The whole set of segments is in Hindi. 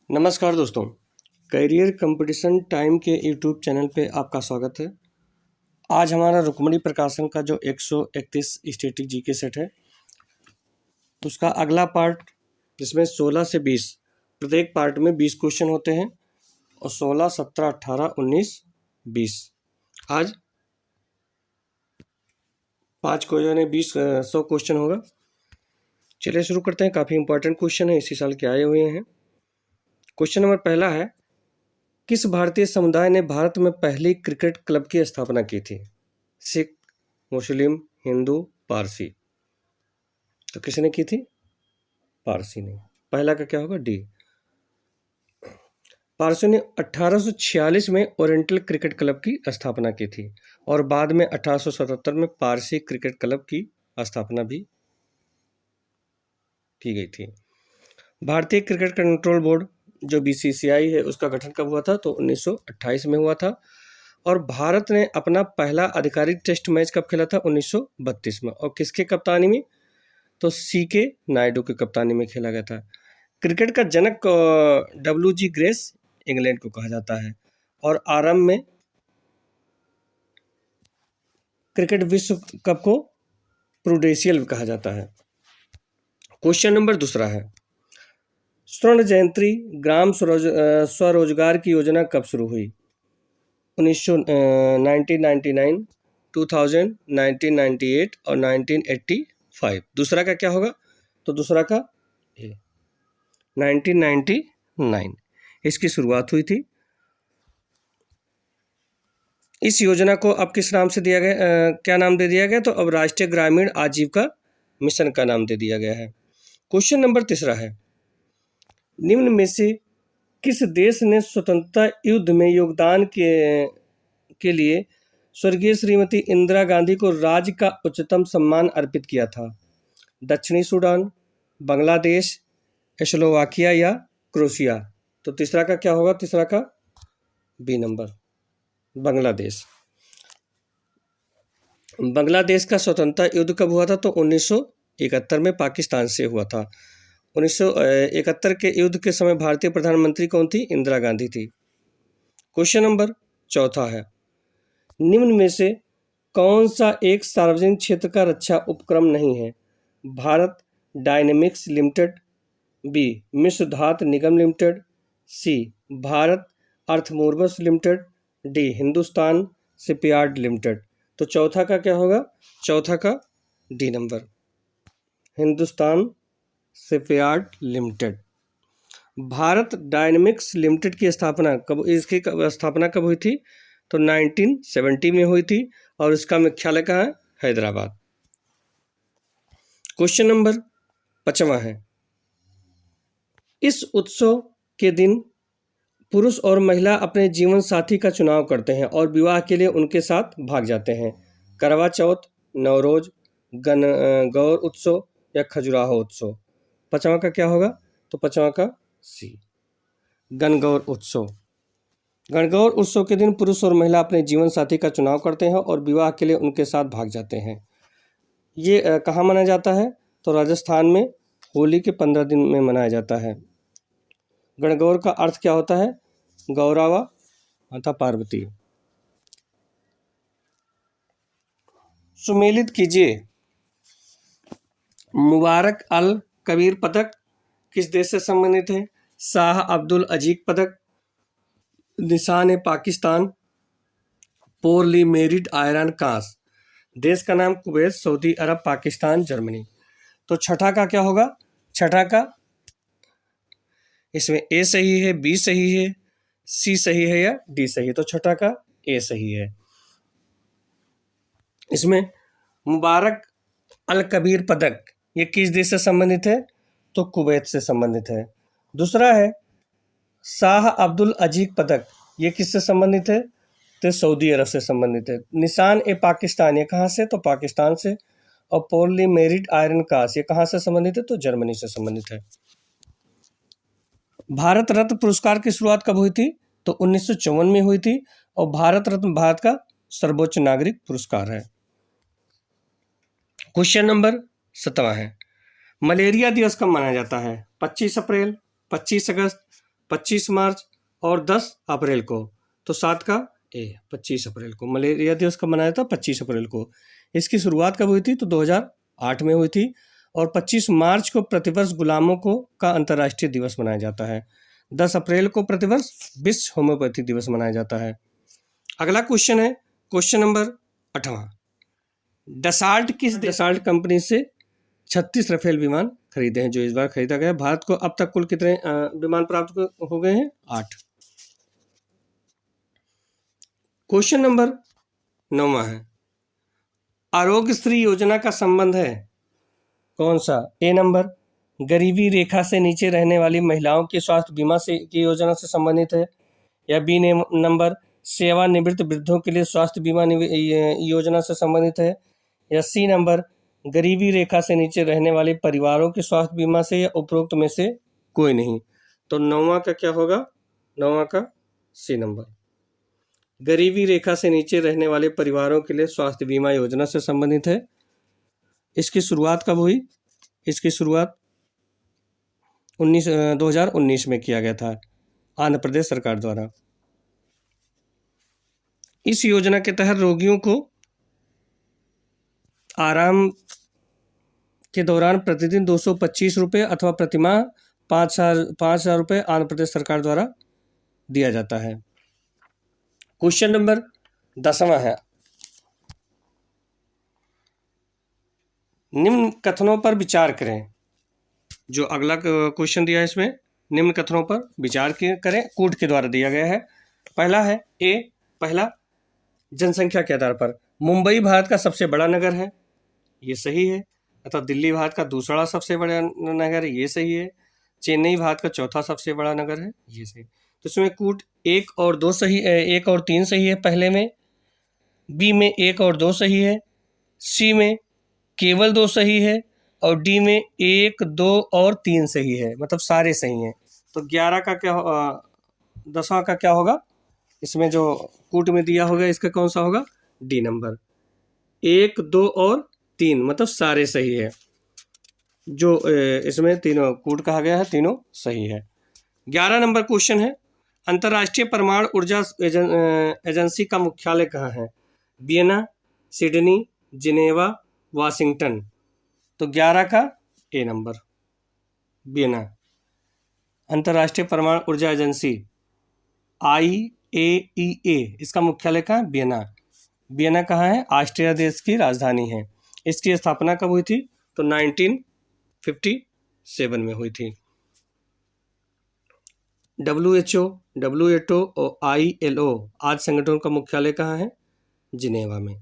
नमस्कार दोस्तों, करियर कंपटीशन टाइम के यूट्यूब चैनल पे आपका स्वागत है। आज हमारा रुक्मणी प्रकाशन का जो 131 स्टैटिक जीके सेट है उसका अगला पार्ट, जिसमें 16 से 20 प्रत्येक पार्ट में 20 क्वेश्चन होते हैं और 16, 17, 18, 19, 20 आज 5 क्वेश्चन है, 100 क्वेश्चन होगा। चलिए शुरू करते हैं। काफ़ी इंपॉर्टेंट क्वेश्चन है, इसी साल के आए हुए हैं। क्वेश्चन नंबर पहला है, किस भारतीय समुदाय ने भारत में पहली क्रिकेट क्लब की स्थापना की थी? सिख, मुस्लिम, हिंदू, पारसी। तो किसने की थी? पारसी ने। पहला का क्या होगा? डी। पारसी ने 1846 में ओरिएंटल क्रिकेट क्लब की स्थापना की थी और बाद में 1877 में पारसी क्रिकेट क्लब की स्थापना भी की गई थी। भारतीय क्रिकेट कंट्रोल बोर्ड जो बीसीसीआई है उसका गठन कब हुआ था? तो 1928 में हुआ था। और भारत ने अपना पहला आधिकारिक टेस्ट मैच कब खेला था? 1932 में। और किसके कप्तानी में? तो सीके नायडू की कप्तानी में खेला गया था। क्रिकेट का जनक WG ग्रेस इंग्लैंड को कहा जाता है और आरंभ में क्रिकेट विश्व कप को प्रूडेंशियल कहा जाता है। क्वेश्चन नंबर दूसरा है, स्वर्ण जयंती ग्राम स्वरोजगार की योजना कब शुरू हुई? 1999, 2000, 1998 और 1985। दूसरा का क्या होगा? तो दूसरा का 1999 इसकी शुरुआत हुई थी। इस योजना को अब किस नाम से दिया गया, क्या नाम दे दिया गया? तो अब राष्ट्रीय ग्रामीण आजीविका मिशन का नाम दे दिया गया है। क्वेश्चन नंबर तीसरा है, निम्न में से किस देश ने स्वतंत्रता युद्ध में योगदान के लिए स्वर्गीय श्रीमती इंदिरा गांधी को राज्य का उच्चतम सम्मान अर्पित किया था? दक्षिणी सूडान, बांग्लादेश, स्लोवाकिया या क्रोएशिया। तो तीसरा का क्या होगा? तीसरा का बी नंबर, बांग्लादेश। बांग्लादेश का स्वतंत्रता युद्ध कब हुआ था? तो 1971 में पाकिस्तान से हुआ था। 1971 के युद्ध के समय भारतीय प्रधानमंत्री कौन थी? इंदिरा गांधी थी। क्वेश्चन नंबर चौथा है, निम्न में से कौन सा एक सार्वजनिक क्षेत्र का रक्षा उपक्रम नहीं है? Bharat Dynamics Limited, B Mishra Dhatu Nigam Limited, C Bharat Earthmovers Limited, D Hindustan Shipyard Limited. तो चौथा का क्या होगा? चौथा का D number, Hindustan Shipyard Limited. Bharat Dynamics Limited की स्थापना कब, इसकी स्थापना कब हुई थी? तो 1970 में हुई थी और इसका मुख्यालय कहाँ है? हैदराबाद। क्वेश्चन नंबर 5वां है, इस उत्सव के दिन पुरुष और महिला अपने जीवन साथी का चुनाव करते हैं और विवाह के लिए उनके साथ भाग जाते हैं। करवा चौथ, नवरोज, गणगौर उत्सव या खजुराहो उत्सव। 5वां का क्या होगा? तो 5वां का सी, गणगौर उत्सव। गणगौर उत्सव के दिन पुरुष और महिला अपने जीवन साथी का चुनाव करते हैं और विवाह के लिए उनके साथ भाग जाते हैं। ये कहाँ मनाया जाता है? तो राजस्थान में होली के 15 दिन में मनाया जाता है। गणगौर का अर्थ क्या होता है? गौरावा माता पार्वती। सुमेलित कीजिए, मुबारक अल कबीर पदक किस देश से संबंधित है? शाह अब्दुल अजीज पदक, निशान पाकिस्तान, पोरली मेरिट आयरन कांस। देश का नाम कुवैत, सऊदी अरब, पाकिस्तान, जर्मनी। तो छठा का क्या होगा? छठा का, इसमें ए सही है, बी सही है, सी सही है या डी सही है? तो छठा का ए सही है। इसमें मुबारक अल कबीर पदक ये किस देश से संबंधित है? तो कुवैत से संबंधित है। दूसरा है शाह अब्दुल अजीज पदक, ये किससे संबंधित है? तो सऊदी अरब से संबंधित है। निशान पाकिस्तान, ये कहाँ से? तो पाकिस्तान से। और पोरली मेरिट आयरन कांस, ये कहाँ से संबंधित है? तो जर्मनी से संबंधित है। भारत रत्न पुरस्कार की शुरुआत कब हुई थी? तो 1954 में हुई थी और भारत रत्न भारत का सर्वोच्च नागरिक पुरस्कार है। क्वेश्चन नंबर 7वां है, मलेरिया दिवस कब मनाया जाता है? 25 अप्रैल, 25 अगस्त, 25 मार्च और 10 अप्रैल को। तो 7 का ए 25 अप्रैल को मलेरिया दिवस कब मनाया था? 25 अप्रैल को। इसकी शुरुआत कब हुई थी? तो 2008 में हुई थी। और 25 मार्च को प्रतिवर्ष गुलामों को का अंतर्राष्ट्रीय दिवस मनाया जाता है। 10 अप्रैल को प्रतिवर्ष विश्व होम्योपैथी दिवस मनाया जाता है। अगला क्वेश्चन है क्वेश्चन नंबर 8वां। डसाल्ट किस डसाल्ट कंपनी से 36 राफेल विमान खरीदे हैं जो इस बार खरीदा गया? भारत को अब तक कुल कितने विमान प्राप्त हो गए हैं? 8। क्वेश्चन नंबर 9वां है आरोग्यश्री योजना का संबंध है कौन सा? ए नंबर गरीबी रेखा से नीचे रहने वाली महिलाओं के स्वास्थ्य बीमा से की योजना से संबंधित है, या बी नंबर सेवानिवृत्त वृद्धों के लिए स्वास्थ्य बीमा योजना से संबंधित है, या सी नंबर गरीबी रेखा से नीचे रहने वाले परिवारों के स्वास्थ्य बीमा से, या उपरोक्त में से कोई नहीं। तो 9वां का क्या होगा? 9वां का सी नंबर गरीबी रेखा से नीचे रहने वाले परिवारों के लिए स्वास्थ्य बीमा योजना से संबंधित है। इसकी शुरुआत कब हुई? इसकी शुरुआत 2019 में किया गया था आंध्र प्रदेश सरकार द्वारा। इस योजना के तहत रोगियों को आराम के दौरान प्रतिदिन 225 रुपये अथवा प्रतिमाह 5,000 रुपये आंध्र प्रदेश सरकार द्वारा दिया जाता है। क्वेश्चन नंबर 10वां है निम्न कथनों पर विचार करें। जो अगला क्वेश्चन दिया है इसमें निम्न कथनों पर विचार करें, कूट के द्वारा दिया गया है। पहला है पहला जनसंख्या के आधार पर मुंबई भारत का सबसे बड़ा नगर है, ये सही है। अतः दिल्ली भारत का दूसरा सबसे बड़ा नगर है, ये सही है। चेन्नई भारत का चौथा सबसे बड़ा नगर है, ये सही। तो इसमें कूट 1 और 2 सही, 1 और 3 सही है पहले में, बी में 1 और 2 सही है, सी में केवल 2 सही है, और डी में 1, 2 और 3 सही है, मतलब सारे सही हैं। तो 11 का क्या 10वां का क्या होगा? इसमें जो कूट में दिया होगा इसका कौन सा होगा? डी नंबर 1, 2 और 3, मतलब सारे सही है। जो इसमें तीनों कूट कहा गया है तीनों सही है। 11 नंबर क्वेश्चन है अंतर्राष्ट्रीय परमाणु ऊर्जा एजेंसी का मुख्यालय कहाँ है? Vienna, Sydney, Geneva, Washington. तो 11 का ए नंबर वियना। अंतर्राष्ट्रीय परमाणु ऊर्जा एजेंसी IAEA इसका मुख्यालय कहाँ? वियना। वियना कहाँ है? ऑस्ट्रिया देश की राजधानी है। इसकी स्थापना कब हुई थी? तो 1957 में हुई थी। WHO और ILO आज संगठनों का मुख्यालय कहाँ है? जिनेवा में।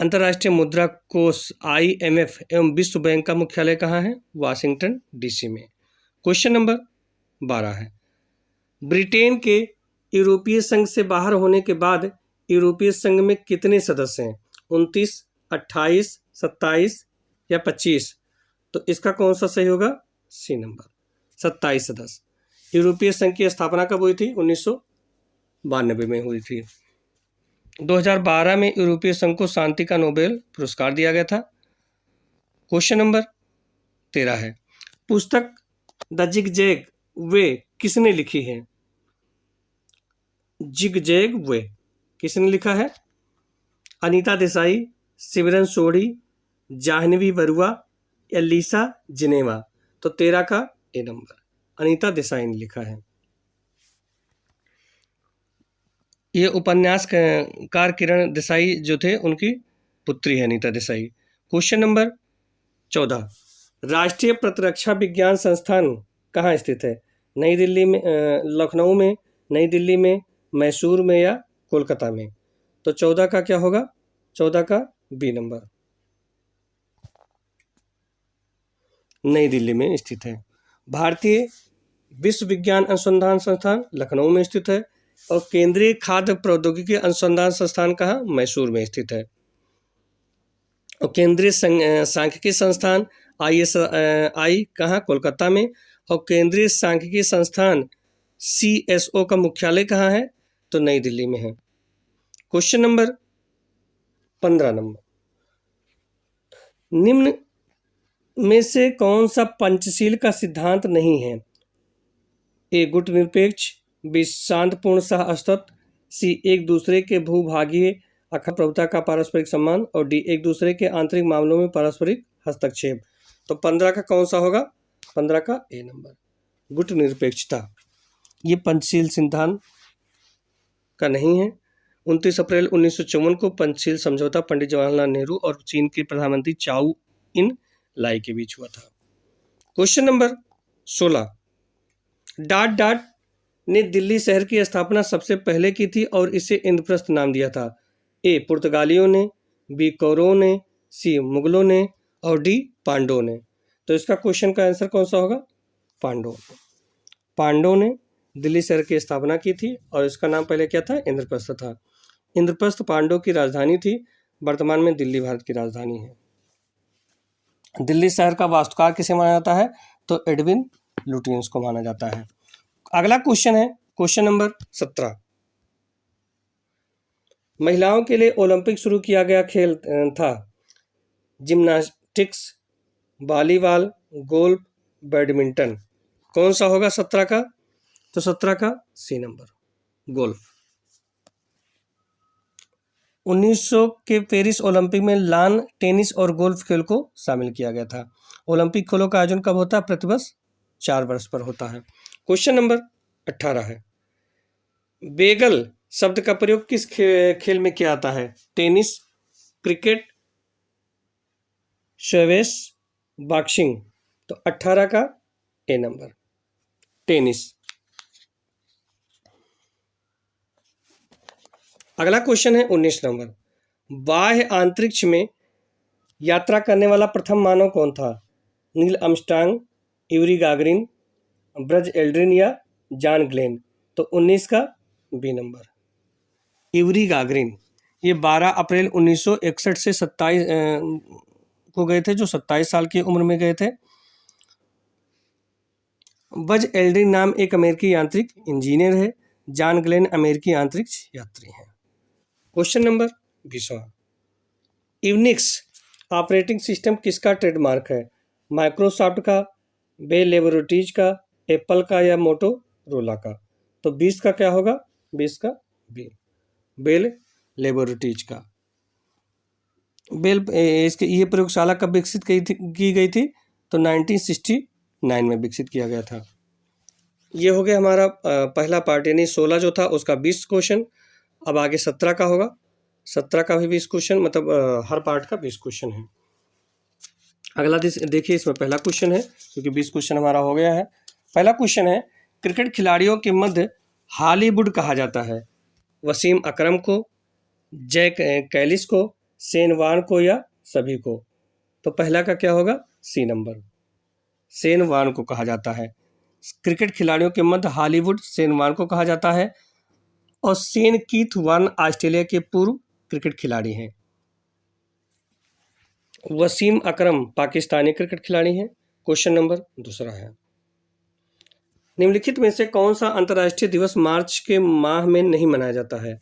अंतर्राष्ट्रीय मुद्रा कोष IMF एवं विश्व बैंक का मुख्यालय कहाँ है? वाशिंगटन DC में। क्वेश्चन नंबर 12 है ब्रिटेन के यूरोपीय संघ से बाहर होने के बाद यूरोपीय संघ में कितने सदस्य हैं? 29, 28, 27 या 25? तो इसका कौन सा सही होगा? सी नंबर 27 सदस्य। यूरोपीय संघ की स्थापना कब हुई थी? 1992 में हुई थी। 2012 में यूरोपीय संघ को शांति का नोबेल पुरस्कार दिया गया था। क्वेश्चन नंबर 13 है पुस्तक द जिगजैग वे किसने लिखी है? जिगजैग वे किसने लिखा है? अनीता देसाई, सिमरन सोढ़ी, जाह्नवी बरुआ या लीसा जिनेवा? तो 13 का ए नंबर अनीता देसाई ने लिखा है। ये उपन्यासकार किरण देसाई जो थे उनकी पुत्री है अनीता देसाई। क्वेश्चन नंबर 14 राष्ट्रीय प्रतिरक्षा विज्ञान संस्थान कहाँ स्थित है? नई दिल्ली में, लखनऊ में, नई दिल्ली में, मैसूर में या कोलकाता में? तो 14 का क्या होगा? 14 का बी नंबर नई दिल्ली में स्थित है। भारतीय विश्व विज्ञान अनुसंधान संस्थान लखनऊ में स्थित है, और केंद्रीय खाद्य प्रौद्योगिकी अनुसंधान संस्थान कहाँ? मैसूर में स्थित है। और केंद्रीय सांख्यिकी संस्थान ISI कहाँ? कोलकाता में। और केंद्रीय सांख्यिकी संस्थान CSO का मुख्यालय कहाँ है? तो नई दिल्ली में है। क्वेश्चन नंबर 15 नंबर निम्न में से कौन सा पंचशील का सिद्धांत नहीं है? ए गुट निरपेक्ष, बी शांतपूर्ण सह असतत, सी एक दूसरे के भूभागीय अखंड प्रभुता का पारस्परिक सम्मान, और डी एक दूसरे के आंतरिक मामलों में पारस्परिक हस्तक्षेप। तो 15 का कौन सा होगा? 15 का ए नंबर, गुट निरपेक्षता। ये पंचशील सिद्धांत का नहीं है। 29 अप्रैल 1954 को पंचशील समझौता पंडित जवाहरलाल नेहरू और चीन के प्रधानमंत्री चाउ इन लाई के बीच हुआ था। क्वेश्चन नंबर 16, डाट डाट ने दिल्ली शहर की स्थापना सबसे पहले की थी और इसे इंद्रप्रस्थ नाम दिया था। ए पुर्तगालियों ने, बी कौरवों ने, सी मुगलों ने, और डी पांडवों ने। तो इसका क्वेश्चन का आंसर कौन सा होगा? पांडवों। पांडवों ने दिल्ली शहर की स्थापना की थी और इसका नाम पहले क्या था? इंद्रप्रस्थ था। इंद्रप्रस्थ पांडवों की राजधानी थी। वर्तमान में दिल्ली भारत की राजधानी है। दिल्ली शहर का वास्तुकार किसे माना जाता है? तो एडविन लुटियंस को माना जाता है। अगला क्वेश्चन है क्वेश्चन नंबर 17, महिलाओं के लिए ओलंपिक शुरू किया गया खेल था जिम्नास्टिक्स, वॉलीबॉल, गोल्फ, बैडमिंटन। कौन सा होगा 17 का? तो 17 का सी नंबर, गोल्फ। 1900 के पेरिस ओलंपिक में लॉन टेनिस और गोल्फ खेल को शामिल किया गया था। ओलंपिक खेलों का आयोजन कब होता है? प्रतिवर्ष 4 वर्ष पर होता है। क्वेश्चन नंबर 18 है, बेगल शब्द का प्रयोग किस खेल में किया जाता है? Tennis, cricket, squash, boxing. तो 18 का ए नंबर, टेनिस। अगला क्वेश्चन है 19 नंबर, बाह्य अंतरिक्ष में यात्रा करने वाला प्रथम मानव कौन था? Neil Armstrong, Yuri Gagarin, Braj Aldrin या जॉन ग्लेन। तो 19 का बी नंबर, यूरी गागरिन। ये 12 अप्रैल 1961 से 27 को गए थे, जो 27 साल की उम्र में गए थे। बज एल्ड्रिन नाम एक अमेरिकी यांत्रिक इंजीनियर है। जॉन ग्लेन अमेरिकी अंतरिक्ष यात्री हैं। Question number 20, Unix operating system किसका ट्रेडमार्क है? माइक्रोसॉफ्ट का, बेल लेबोरेटरीज का, एप्पल का या मोटोरोला का। तो 20 का क्या होगा? 20 का बी, बेल लेबोरेटरीज का। बेल इसके ये प्रयोगशाला कब विकसित की गई थी? तो 1969 में विकसित किया गया था। ये हो गया हमारा पहला पार्ट, यानी 16 जो था उसका 20 क्वेश्चन। अब आगे 17 का होगा। 17 का भी 20 क्वेश्चन, मतलब हर पार्ट का 20 क्वेश्चन है। अगला देखिए, इसमें पहला क्वेश्चन है, क्योंकि 20 क्वेश्चन हमारा हो गया है। पहला क्वेश्चन है, क्रिकेट खिलाड़ियों के मध्य हॉलीवुड कहा जाता है? वसीम अकरम को, जैक कैलिस को, शेन वॉर्न को या सभी को। तो पहला का क्या होगा? सी नंबर, शेन वॉर्न को कहा जाता है। क्रिकेट खिलाड़ियों के मध्य हॉलीवुड शेन वॉर्न को कहा जाता है। और शेन कीथ वॉर्न ऑस्ट्रेलिया के पूर्व क्रिकेट खिलाड़ी हैं। वसीम अकरम पाकिस्तानी क्रिकेट खिलाड़ी हैं। क्वेश्चन नंबर 2 है, निम्नलिखित में से कौन सा अंतर्राष्ट्रीय दिवस मार्च के माह में नहीं मनाया जाता है?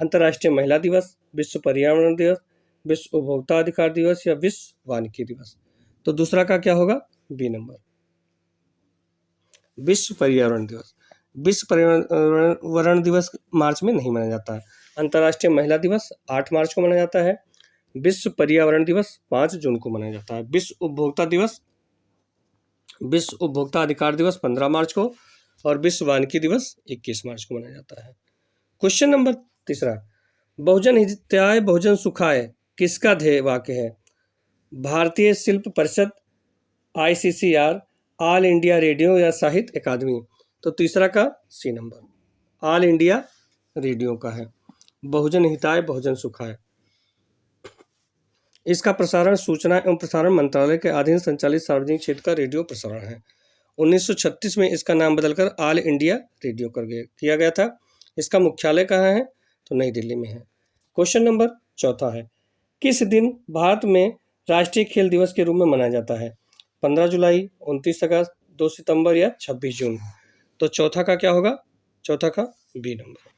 अंतर्राष्ट्रीय महिला दिवस, विश्व पर्यावरण दिवस, विश्व उपभोक्ता अधिकार दिवस या विश्व वानिकी दिवस। तो दूसरा का क्या होगा? बी नंबर, विश्व पर्यावरण दिवस। विश्व पर्यावरण दिवस मार्च में नहीं मनाया जाता है। अंतर्राष्ट्रीय महिला दिवस 8 मार्च को मनाया जाता है। विश्व पर्यावरण दिवस 5 जून को मनाया जाता है। विश्व उपभोक्ता दिवस, विश्व उपभोक्ता अधिकार दिवस 15 मार्च को, और विश्व वानिकी दिवस 21 मार्च को मनाया जाता है। क्वेश्चन नंबर 3, बहुजन हिताय बहुजन सुखाय किसका ध्येय वाक्य है? भारतीय शिल्प परिषद, ICCR, ऑल इंडिया रेडियो या साहित्य अकादमी। तो तीसरा का C number, all India radio का है। बहुजन हिताय बहुजन सुखाय, इसका प्रसारण सूचना एवं प्रसारण मंत्रालय के अधीन संचालित सार्वजनिक क्षेत्र का रेडियो प्रसारण है। 1936 में इसका नाम बदलकर ऑल इंडिया रेडियो किया गया था। इसका मुख्यालय कहाँ है? तो नई दिल्ली में है। क्वेश्चन नंबर 4 है, किस दिन भारत में राष्ट्रीय खेल दिवस के रूप में मनाया जाता है? 15 जुलाई, 29 अगस्त, 2 सितंबर या 26 जून। तो चौथा का क्या होगा? चौथा का बी नंबर,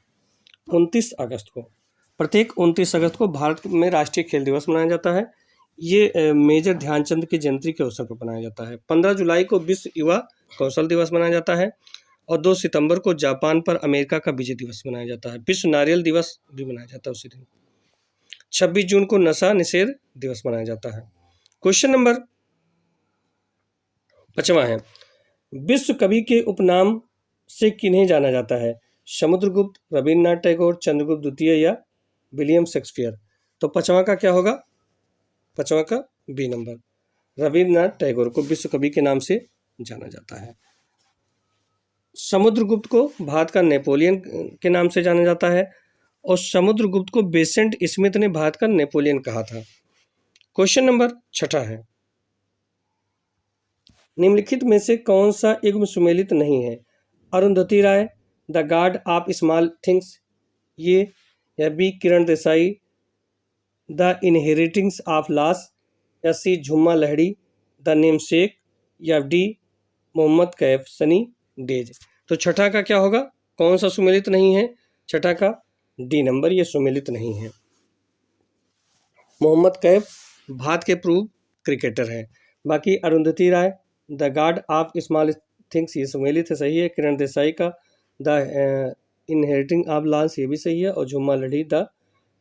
29 अगस्त को। प्रत्येक 29 अगस्त को भारत में राष्ट्रीय खेल दिवस मनाया जाता है। ये मेजर ध्यानचंद की जयंती के अवसर पर मनाया जाता है। 15 जुलाई को विश्व युवा कौशल दिवस मनाया जाता है। और 2 सितंबर को जापान पर अमेरिका का विजय दिवस मनाया जाता है। विश्व नारियल दिवस भी मनाया जाता है उसी दिन। 26 जून को नशा निषेध दिवस मनाया जाता है। क्वेश्चन नंबर 5वां है, विश्व कवि के उपनाम से किन्हें जाना जाता है? समुद्रगुप्त, रविन्द्रनाथ टैगोर, चंद्रगुप्त द्वितीय या विलियम शेक्सपियर? तो 5वां का क्या होगा? 5वां का बी नंबर, रविन्द्रनाथ टैगोर को विश्व कवि के नाम से जाना जाता है। समुद्रगुप्त को भारत का नेपोलियन के नाम से जाना जाता है और समुद्रगुप्त को बेसेंट स्मिथ ने भारत का नेपोलियन कहा था। क्वेश्चन नंबर 6 है, निम्नलिखित में से कौन सा युग्म सुमेलित नहीं है? Arundhati Roy, the God of small things, ये, या B Kiran Desai, the Inheritance of loss, या C Jhumpa Lahiri, the Namesake, या D Mohammad Kaif Sunny Days? तो 6 का क्या होगा? कौन सा सुमेलित नहीं है? 6 का डी नंबर, ये सुमेलित नहीं है। मोहम्मद कैफ भारत के पूर्व क्रिकेटर हैं। बाकी Arundhati Roy, the God of small things, ये सुमेलित है, सही है। किरण देसाई का द इनहेरिटिंग ऑफ लॉस, ये भी सही है। और झुम्मा लहड़ी द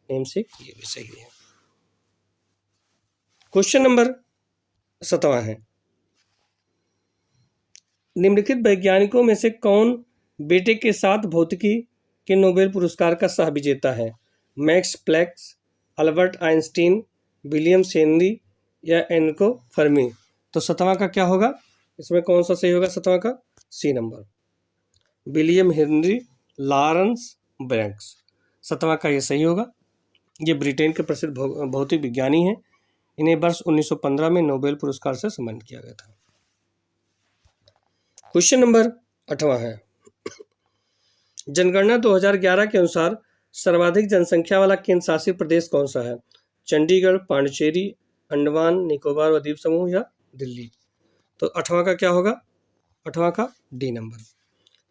नेमसेक, ये भी सही है। क्वेश्चन नंबर 7वां है, निम्नलिखित वैज्ञानिकों में से कौन बेटे के साथ भौतिकी के नोबेल पुरस्कार का सह विजेता है? Max Planck, Albert Einstein, William Henry, या एनरिको फर्मी? तो 7वां का क्या होगा? इसमें कौन सा सही होगा? 7वां का C number, William Henry Lawrence Branks, 7वां का ये सही होगा। ये ब्रिटेन के प्रसिद्ध भौतिक विज्ञानी हैं। इन्हें वर्ष 1915 में नोबेल पुरस्कार से सम्मानित किया गया था। क्वेश्चन नंबर 8वां है, जनगणना 2011 के अनुसार सर्वाधिक जनसंख्या वाला केंद्र शासित प्रदेश कौन सा है? चंडीगढ़, पांडिचेरी, अंडमान निकोबार व द्वीप समूह, या दिल्ली? तो 8वां का क्या होगा? 8वां का डी नंबर,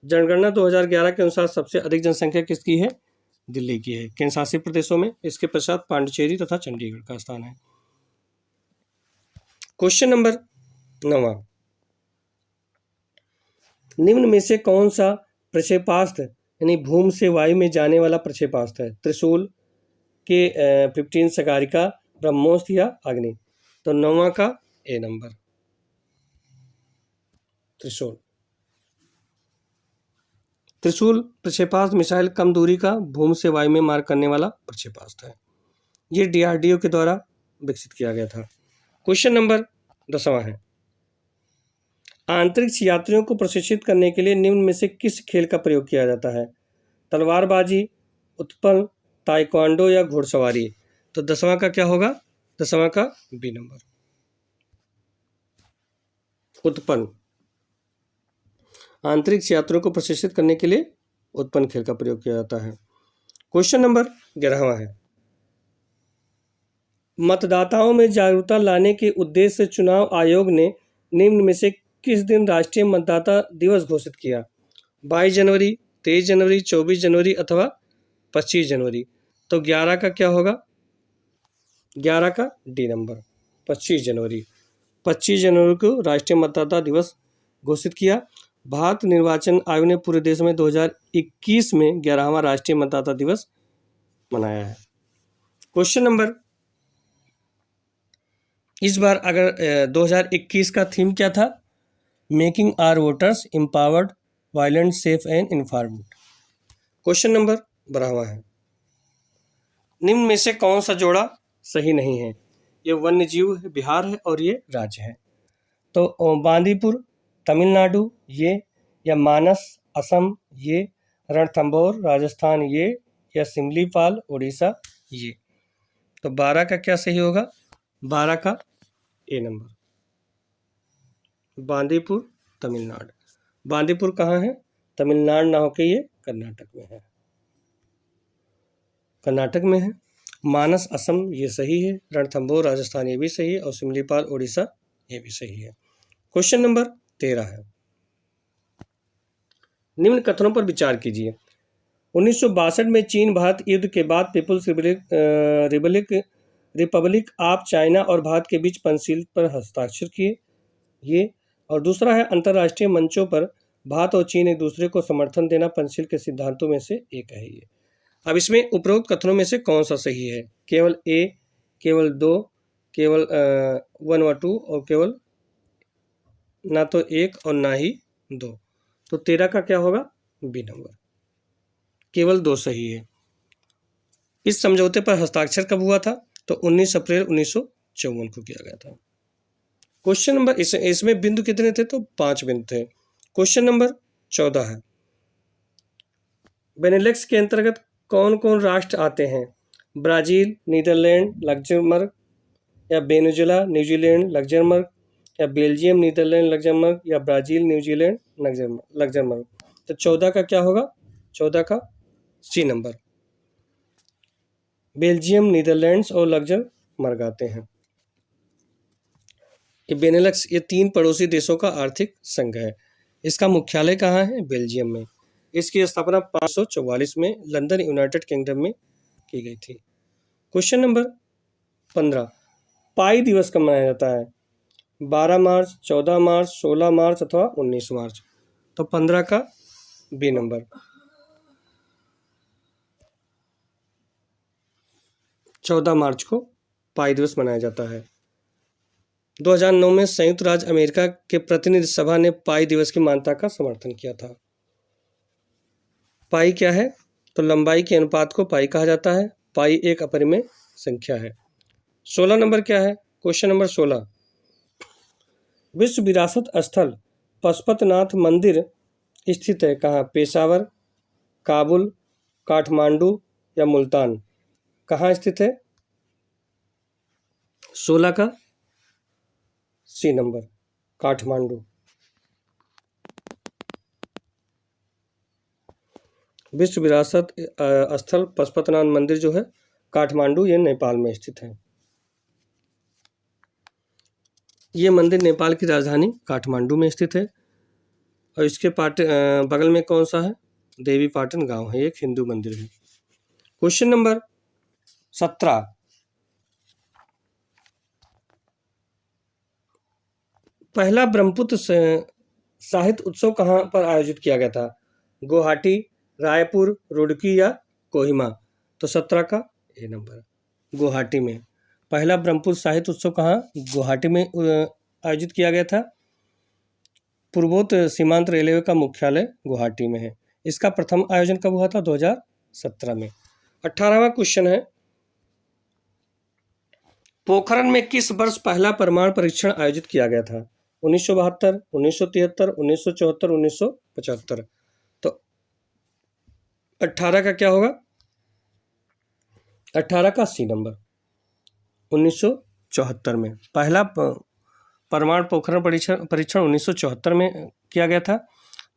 जनगणना 2011 के अनुसार सबसे अधिक जनसंख्या किसकी है? दिल्ली की है केंद्र शासित प्रदेशों में। इसके पश्चात पांडिचेरी तथा चंडीगढ़ का स्थान है। क्वेश्चन नंबर 9वां, निम्न में से कौन सा प्रक्षेपास्त्र यानी भूमि से वायु में जाने वाला प्रक्षेपास्त्र है? त्रिशूल, के 15 सगारिका, ब्रह्मोस्त्र, या अग्नि? तो 9वां का ए नंबर, त्रिशूल। त्रिशूल प्रक्षेपास्त्र मिसाइल कम दूरी का भूमि से वायु में मार करने वाला प्रक्षेपास्त्र है। ये DRDO के द्वारा विकसित किया गया था। क्वेश्चन नंबर 10वां है, अंतरिक्ष यात्रियों को प्रशिक्षित करने के लिए निम्न में से किस खेल का प्रयोग किया जाता है? तलवारबाजी, उत्पन्न, ताइक्वांडो, या घुड़सवारी? तो 10वां का क्या होगा? 10वां का बी नंबर, उत्पन्न। अंतरिक्ष यात्रियों को प्रशिक्षित करने के लिए उत्पन्न खेल का प्रयोग किया जाता है। क्वेश्चन नंबर 11वां है, मतदाताओं में जागरूकता लाने के उद्देश्य से चुनाव आयोग ने निम्न में से किस दिन राष्ट्रीय मतदाता दिवस घोषित किया? 22 जनवरी, 23 जनवरी, 24 जनवरी अथवा 25 जनवरी? तो 11 का क्या होगा? 11 का डी नंबर, 25 जनवरी। 25 जनवरी को राष्ट्रीय मतदाता दिवस घोषित किया। भारत निर्वाचन आयोग ने पूरे देश में 2021 में 11वां राष्ट्रीय मतदाता दिवस मनाया है। क्वेश्चन नंबर, इस बार अगर 2021 का थीम क्या था? Making our voters empowered, vigilant, safe and informed. Question number 12वां है, निम्न में से कौन सा जोड़ा सही नहीं है? ये वन्य जीव बिहार है और ये राज्य है। तो बांदीपुर तमिलनाडु, ये, या मानस असम, ये, रणथंभौर राजस्थान, ये, या सिमलीपाल उड़ीसा, ये? तो 12 का क्या सही होगा? 12 का ए नंबर, बांदीपुर तमिलनाडु। बांदीपुर कहाँ है? तमिलनाडु ना होकर ये कर्नाटक में है, कर्नाटक में है। मानस असम ये सही है, रणथंभौर राजस्थान ये भी सही है, और सिमलीपाल उड़ीसा ये भी सही है। क्वेश्चन नंबर 13 है, निम्न कथनों पर विचार कीजिए। 1962 में चीन भारत युद्ध के बाद पीपुल्स रिपब्लिक ऑफ चाइना और भारत के बीच पंजीकरण पर हस्ताक्षर किए, ये। और दूसरा है, अंतर्राष्ट्रीय मंचों पर भारत और चीन एक दूसरे को समर्थन देना पंचशील के सिद्धांतों में से एक है ये। अब इसमें उपरोक्त कथनों में से कौन सा सही है? केवल ए, केवल दो, केवल 1 व 2 और केवल ना तो 1 और ना ही 2। तो 13 का क्या होगा? बी नंबर, केवल 2 सही है। इस समझौते पर हस्ताक्षर कब हुआ था? तो 19 अप्रैल 1954 को किया गया था। क्वेश्चन नंबर इसमें बिंदु कितने थे? तो 5 बिंदु थे। क्वेश्चन नंबर 14 है, बेनेलक्स के अंतर्गत कौन कौन राष्ट्र आते हैं? ब्राजील, नीदरलैंड, लग्जमबर्ग, या वेनेजुएला, न्यूजीलैंड, लग्जमबर्ग, या बेल्जियम, नीदरलैंड, लग्जमबर्ग, या ब्राजील, न्यूजीलैंड, लग्जमबर्ग। तो 14 का क्या होगा? 14 का सी नंबर, बेल्जियम, नीदरलैंड्स और लग्जमबर्ग आते हैं। ये बेनेलक्स ये 3 पड़ोसी देशों का आर्थिक संघ है। इसका मुख्यालय कहाँ है? बेल्जियम में। इसकी स्थापना 544 में लंदन यूनाइटेड किंगडम में की गई थी। क्वेश्चन नंबर 15, पाई दिवस कब मनाया जाता है? 12 मार्च, 14 मार्च, 16 मार्च अथवा 19 मार्च। तो 15 का बी नंबर, 14 मार्च को पाई दिवस मनाया जाता है। 2009 में संयुक्त राज्य अमेरिका के प्रतिनिधि सभा ने पाई दिवस की मान्यता का समर्थन किया था। पाई क्या है? तो लंबाई के अनुपात को पाई कहा जाता है। पाई एक अपरिमेय संख्या है। 16 नंबर क्या है? क्वेश्चन नंबर 16, विश्व विरासत स्थल पशुपतिनाथ मंदिर स्थित है कहाँ? पेशावर, काबुल, काठमांडू या मुल्तान। कहाँ स्थित है? 16 का सी नंबर, काठमांडू। विश्व विरासत स्थल पशुपतिनाथ मंदिर जो है काठमांडू, ये नेपाल में स्थित है। ये मंदिर नेपाल की राजधानी काठमांडू में स्थित है। और इसके बगल में कौन सा है? देवी पाटन गांव है, एक हिंदू मंदिर है। क्वेश्चन नंबर 17, पहला ब्रह्मपुत्र साहित्य उत्सव कहाँ पर आयोजित किया गया था? गुवाहाटी, रायपुर, रुड़की या कोहिमा। तो 17 का ए नंबर, गुवाहाटी में। पहला ब्रह्मपुत्र साहित्य उत्सव कहाँ? गुवाहाटी में आयोजित किया गया था। पूर्वोत्तर सीमांत रेलवे का मुख्यालय गुवाहाटी में है। इसका प्रथम आयोजन कब हुआ था? 2017 में। 18वां क्वेश्चन है, पोखरण में किस वर्ष पहला परमाणु परीक्षण आयोजित किया गया था? 1972, 1973, 1974, 1975। तो 18 का क्या होगा? 18 का सी नंबर, 1974 में। पहला परमाणु पोखरण परीक्षण 1974 में किया गया था।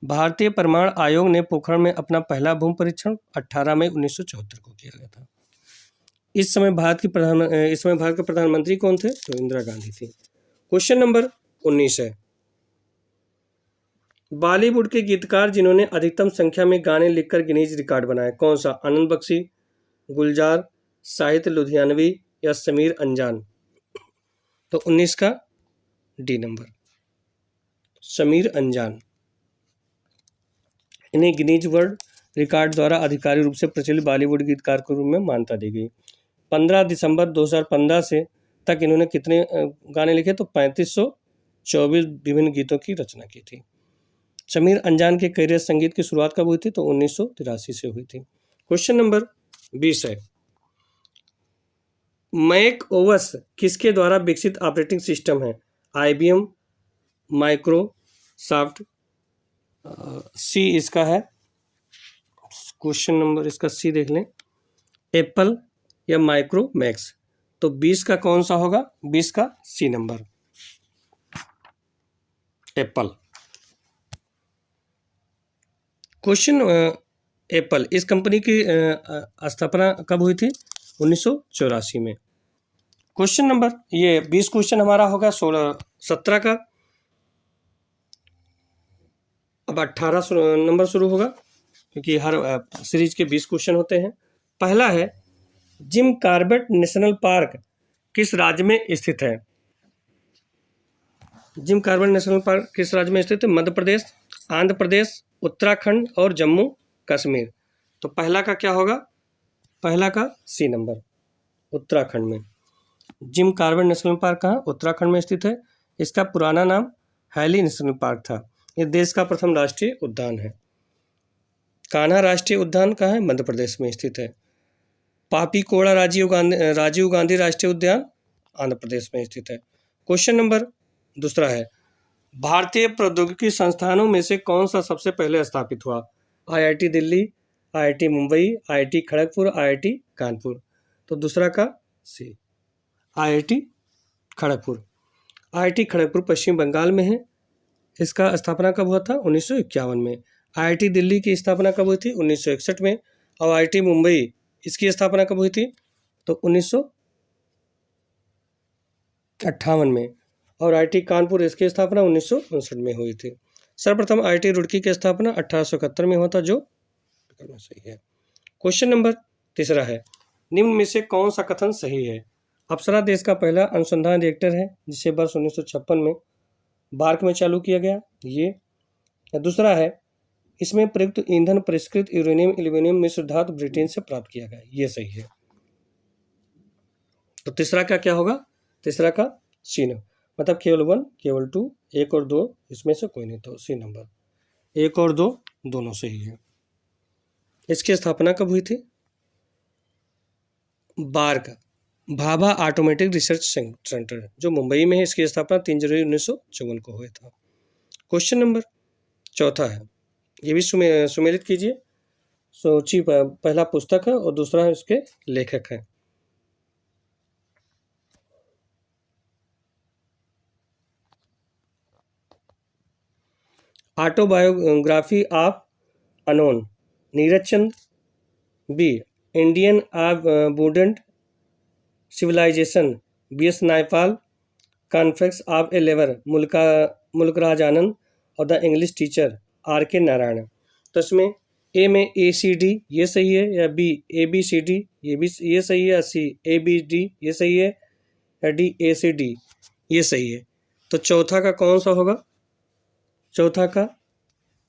भारतीय परमाणु आयोग ने पोखरण में अपना पहला भूमि परीक्षण 18 मई 1974 को किया गया था। इस समय भारत के प्रधानमंत्री कौन थे? तो इंदिरा गांधी थी। क्वेश्चन नंबर 19 है, बॉलीवुड के गीतकार जिन्होंने अधिकतम संख्या में गाने लिखकर गिनीज रिकॉर्ड बनाए, कौन सा? आनंद बख्शी, गुलजार, साहित्य लुधियानवी या समीर अंजान। तो 19 का डी नंबर, समीर अंजान। इन्हें गिनीज वर्ल्ड रिकॉर्ड द्वारा आधिकारिक रूप से प्रचलित बॉलीवुड गीतकार के रूप में मान्यता दी गई। 15 दिसंबर 2015 से तक इन्होंने कितने गाने लिखे? तो 3524 विभिन्न गीतों की रचना की थी। समीर अंजान के करियर संगीत की शुरुआत कब हुई थी? तो 1983 से हुई थी। क्वेश्चन नंबर 20 है, मैक ओएस किसके द्वारा विकसित ऑपरेटिंग सिस्टम है? IBM, माइक्रोसॉफ्ट, सी इसका है, क्वेश्चन नंबर इसका सी देख लें, एप्पल या माइक्रोमैक्स। तो 20 का कौन सा होगा? 20 का C number, Apple. Question, Apple इस कंपनी की स्थापना कब हुई थी? 1984 में। क्वेश्चन नंबर, ये 20 क्वेश्चन हमारा होगा 17 का। अब 18 नंबर शुरू होगा, क्योंकि हर सीरीज के 20 क्वेश्चन होते हैं। पहला है, जिम कॉर्बेट नेशनल पार्क किस राज्य में स्थित है? जिम कॉर्बेट नेशनल पार्क किस राज्य में स्थित है? मध्य प्रदेश, आंध्र प्रदेश, उत्तराखंड और जम्मू कश्मीर। तो पहला का क्या होगा? पहला का सी नंबर, उत्तराखंड में। जिम कॉर्बेट नेशनल पार्क कहाँ? उत्तराखंड में स्थित है। इसका पुराना नाम हैली नेशनल पार्क था। ये देश का प्रथम राष्ट्रीय उद्यान है। कान्हा राष्ट्रीय उद्यान कहाँ है? मध्य प्रदेश में स्थित है। पापीकोड़ा राजीव गांधी राष्ट्रीय उद्यान आंध्र प्रदेश में स्थित है। क्वेश्चन नंबर दूसरा है, भारतीय प्रौद्योगिकी संस्थानों में से कौन सा सबसे पहले स्थापित हुआ? IIT Delhi, IIT Mumbai, IIT Kharagpur, IIT Kanpur. तो दूसरा का सी, आईआईटी खड़गपुर। आईआईटी खड़गपुर पश्चिम बंगाल में है। इसका स्थापना कब हुआ था? 1951 में। आईआईटी दिल्ली की स्थापना कब हुई थी? 1961 में। और आईआईटी मुंबई, इसकी स्थापना कब हुई थी? तो 1958 में। और आईआईटी कानपुर, इसकी स्थापना 1959 में हुई थी। सर्वप्रथम आईआईटी रुड़की की स्थापना 1871 में हुआ था, जो करना सही है। क्वेश्चन नंबर तीसरा है, निम्न में से कौन सा कथन सही है? अप्सरा देश का पहला अनुसंधान रिएक्टर है, जिसे वर्ष 1956 में भारत में चालू किया गया। ये दूसरा है, इसमें प्रयुक्त ईंधन परिष्कृत यूरेनियम एल्यूमिनियम मिश्र धातु ब्रिटेन से प्राप्त किया गया। ये सही है। तो तीसरा का क्या होगा? तीसरा का सी नंबर, मतलब केवल 1, केवल 2, 1 और 2 इसमें से कोई नहीं। तो सी नंबर 1 और 2 दोनों सही है। इसकी स्थापना कब हुई थी? बार का भाभा ऑटोमेटिक रिसर्च सेंटर, जो मुंबई में है, इसकी स्थापना 3 जनवरी 1954 को हुआ था। क्वेश्चन नंबर चौथा है, ये भी सुमेलित कीजिए। सोची पहला पुस्तक है और दूसरा है उसके लेखक हैं। Autobiography of unknown, Neeraj Chand. B, Indian abundant civilisation, BS Naipaul. Conflicts of a labour, Mulk Raj Anand. और the English teacher, RK Narayan. तो इसमें ए में ACD ये सही है, या बी ABCD ये सही है, या सी ABD ये सही है, या D ACD ये सही है। तो चौथा का कौन सा होगा? चौथा का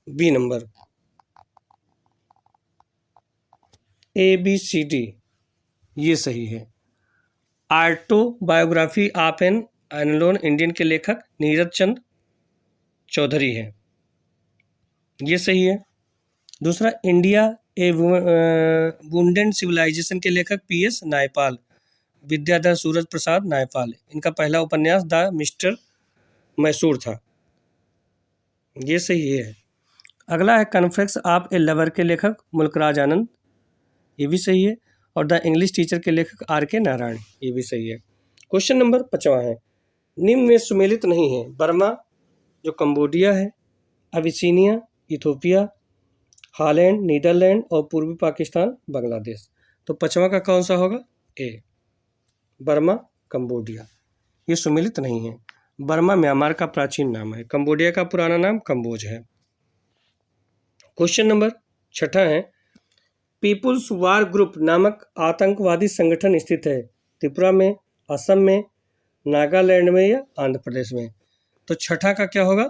बी नंबर, ABCD ये सही है। Autobiography of an unknown Indian के लेखक नीरज चंद चौधरी है, ये सही है। दूसरा, इंडिया ए वुंडेड सिविलाइजेशन के लेखक PS नायपाल, विद्याधर सूरज प्रसाद नायपाल। इनका पहला उपन्यास द मिस्टर मैसूर था, ये सही है। अगला है कॉन्फ्लिक्ट्स ऑफ ए लेबर के लेखक मुल्कराज आनंद, ये भी सही है। और द इंग्लिश टीचर के लेखक RK नारायण, ये भी सही है। क्वेश्चन नंबर 5वां है, निम्न में सुमेलित नहीं है। बर्मा, जो कंबोडिया है, अबिसीनिया, इथोपिया, हालैंड, नीदरलैंड और पूर्वी पाकिस्तान, बांग्लादेश। तो 5वां का कौन सा होगा? ए, बर्मा, कंबोडिया। ये सुमेलित नहीं है। बर्मा म्यांमार का प्राचीन नाम है, कंबोडिया का पुराना नाम कंबोज है। क्वेश्चन नंबर 6 है, पीपुल्स वार ग्रुप नामक आतंकवादी संगठन स्थित है त्रिपुरा में, असम में, नागालैंड में या आंध्र प्रदेश में। तो 6 का क्या होगा?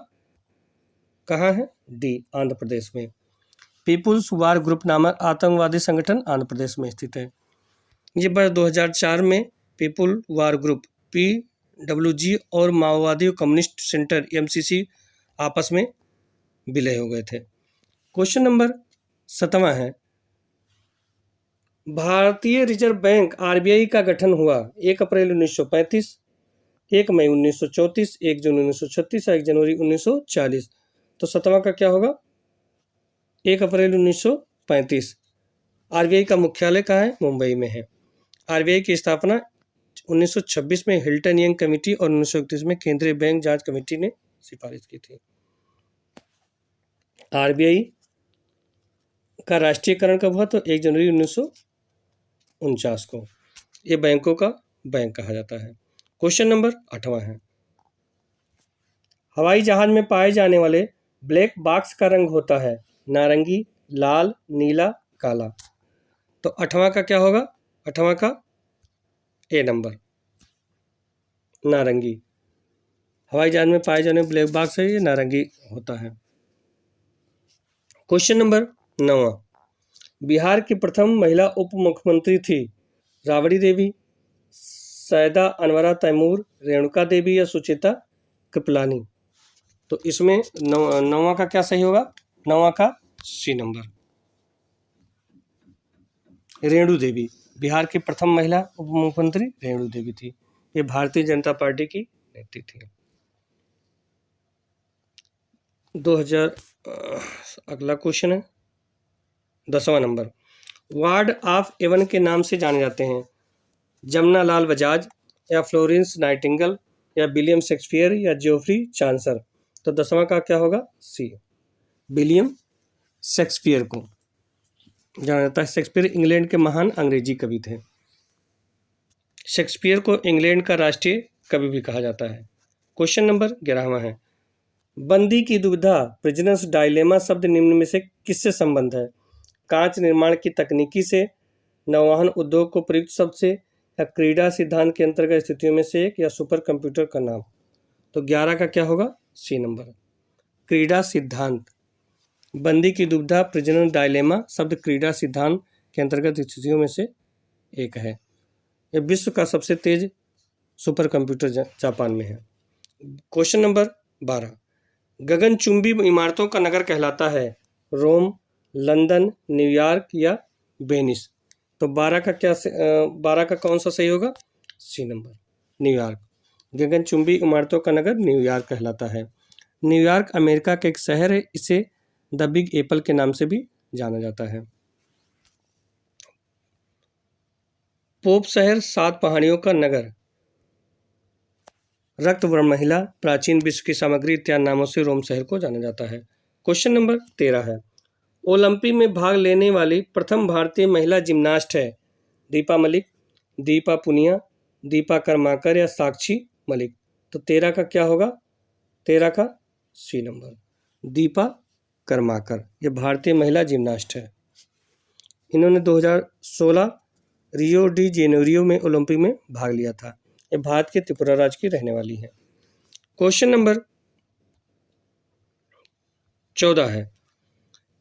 कहाँ है? डी, आंध्र प्रदेश में। पीपुल्स वार ग्रुप नामक आतंकवादी संगठन आंध्र प्रदेश में स्थित है। ये वर्ष 2004 में पीपुल वार ग्रुप PWG और माओवादी कम्युनिस्ट सेंटर MCC आपस में विलय हो गए थे। क्वेश्चन नंबर 7वां है, भारतीय रिजर्व बैंक RBI का गठन हुआ 1 अप्रैल 1935, 1 मई 1934, 1 जून 1936 और 1 जनवरी 1940। तो 7वां का क्या होगा? 1 अप्रैल 1935। RBI का मुख्यालय कहाँ है? मुंबई में है। RBI की स्थापना 1926 में हिल्टन यंग कमेटी और 1931 में केंद्रीय बैंक जांच कमेटी ने सिफारिश की थी। RBI का राष्ट्रीयकरण कब हुआ? तो 1 जनवरी 1949 को। ये बैंकों का बैंक कहा जाता है। क्वेश्चन नंबर 8वां है, हवाई जहाज में पाए जाने वाले ब्लैक बॉक्स का रंग होता है नारंगी, लाल, नीला, काला। तो 8वां का क्या होगा? 8वां का ए नंबर, नारंगी। हवाई जहाज में पाए जाने ब्लैक बॉक्स है, ये नारंगी होता है। क्वेश्चन नंबर 9, बिहार की प्रथम महिला उप मुख्यमंत्री थी राबड़ी देवी, सैयदा अनवरा तैमूर, रेणुका देवी या सुचेता कृपलानी। तो इसमें नौवां का क्या सही होगा? नौवां का सी नंबर, रेणु देवी। बिहार की प्रथम महिला उप मुख्यमंत्री रेणु देवी थी। ये भारतीय जनता पार्टी की नेत्री थी। 2000 अगला क्वेश्चन है 10वां नंबर, वार्ड ऑफ एवन के नाम से जाने जाते हैं जमुना लाल बजाज या फ्लोरेंस नाइटिंगेल या विलियम शेक्सपियर या जोफ्री चांसर। तो 10वां का क्या होगा? सी, विलियम शेक्सपियर को जाना जाता है। शेक्सपियर इंग्लैंड के महान अंग्रेजी कवि थे। शेक्सपियर को इंग्लैंड का राष्ट्रीय कवि भी कहा जाता है। क्वेश्चन नंबर 11वां है, बंदी की दुविधा प्रिजनर्स डायलेमा शब्द निम्न में से किससे संबंध है? कांच निर्माण की तकनीकी से, नौवहन उद्योग को प्रयुक्त शब्द से, या क्रीडा सिद्धांत के अंतर्गत स्थितियों में से एक, या सुपर कंप्यूटर का नाम। तो 11 का क्या होगा? सी नंबर, क्रीडा सिद्धांत। बंदी की दुविधा प्रिजनर डायलेमा शब्द क्रीडा सिद्धांत के अंतर्गत स्थितियों में से एक है। यह विश्व का सबसे तेज सुपर कंप्यूटर जापान में है। क्वेश्चन नंबर 12, गगनचुंबी इमारतों का नगर कहलाता है रोम, लंदन, न्यूयॉर्क या वेनिस। तो 12 का कौन सा सही होगा? सी नंबर, न्यूयॉर्क। गगनचुंबी इमारतों का नगर न्यूयॉर्क कहलाता है। न्यूयॉर्क अमेरिका का एक शहर है, इसे द बिग एप्पल के नाम से भी जाना जाता है। पोप शहर, 7 पहाड़ियों का नगर, रक्तवर्ण महिला, प्राचीन विश्व की सामग्री इत्यादि नामों से रोम शहर को जाना जाता है। क्वेश्चन नंबर 13 है, ओलंपिक में भाग लेने वाली प्रथम भारतीय महिला जिम्नास्ट है दीपा मलिक, दीपा पुनिया, दीपा कर्माकर या साक्षी मलिक। तो 13 का क्या होगा? 13 का सी नंबर, दीपा कर्माकर। ये भारतीय महिला जिम्नास्ट है। इन्होंने 2016 रियो डी जेनेरियो में ओलंपिक में भाग लिया था। ये भारत के त्रिपुरा राज्य की रहने वाली है। क्वेश्चन नंबर 14 है,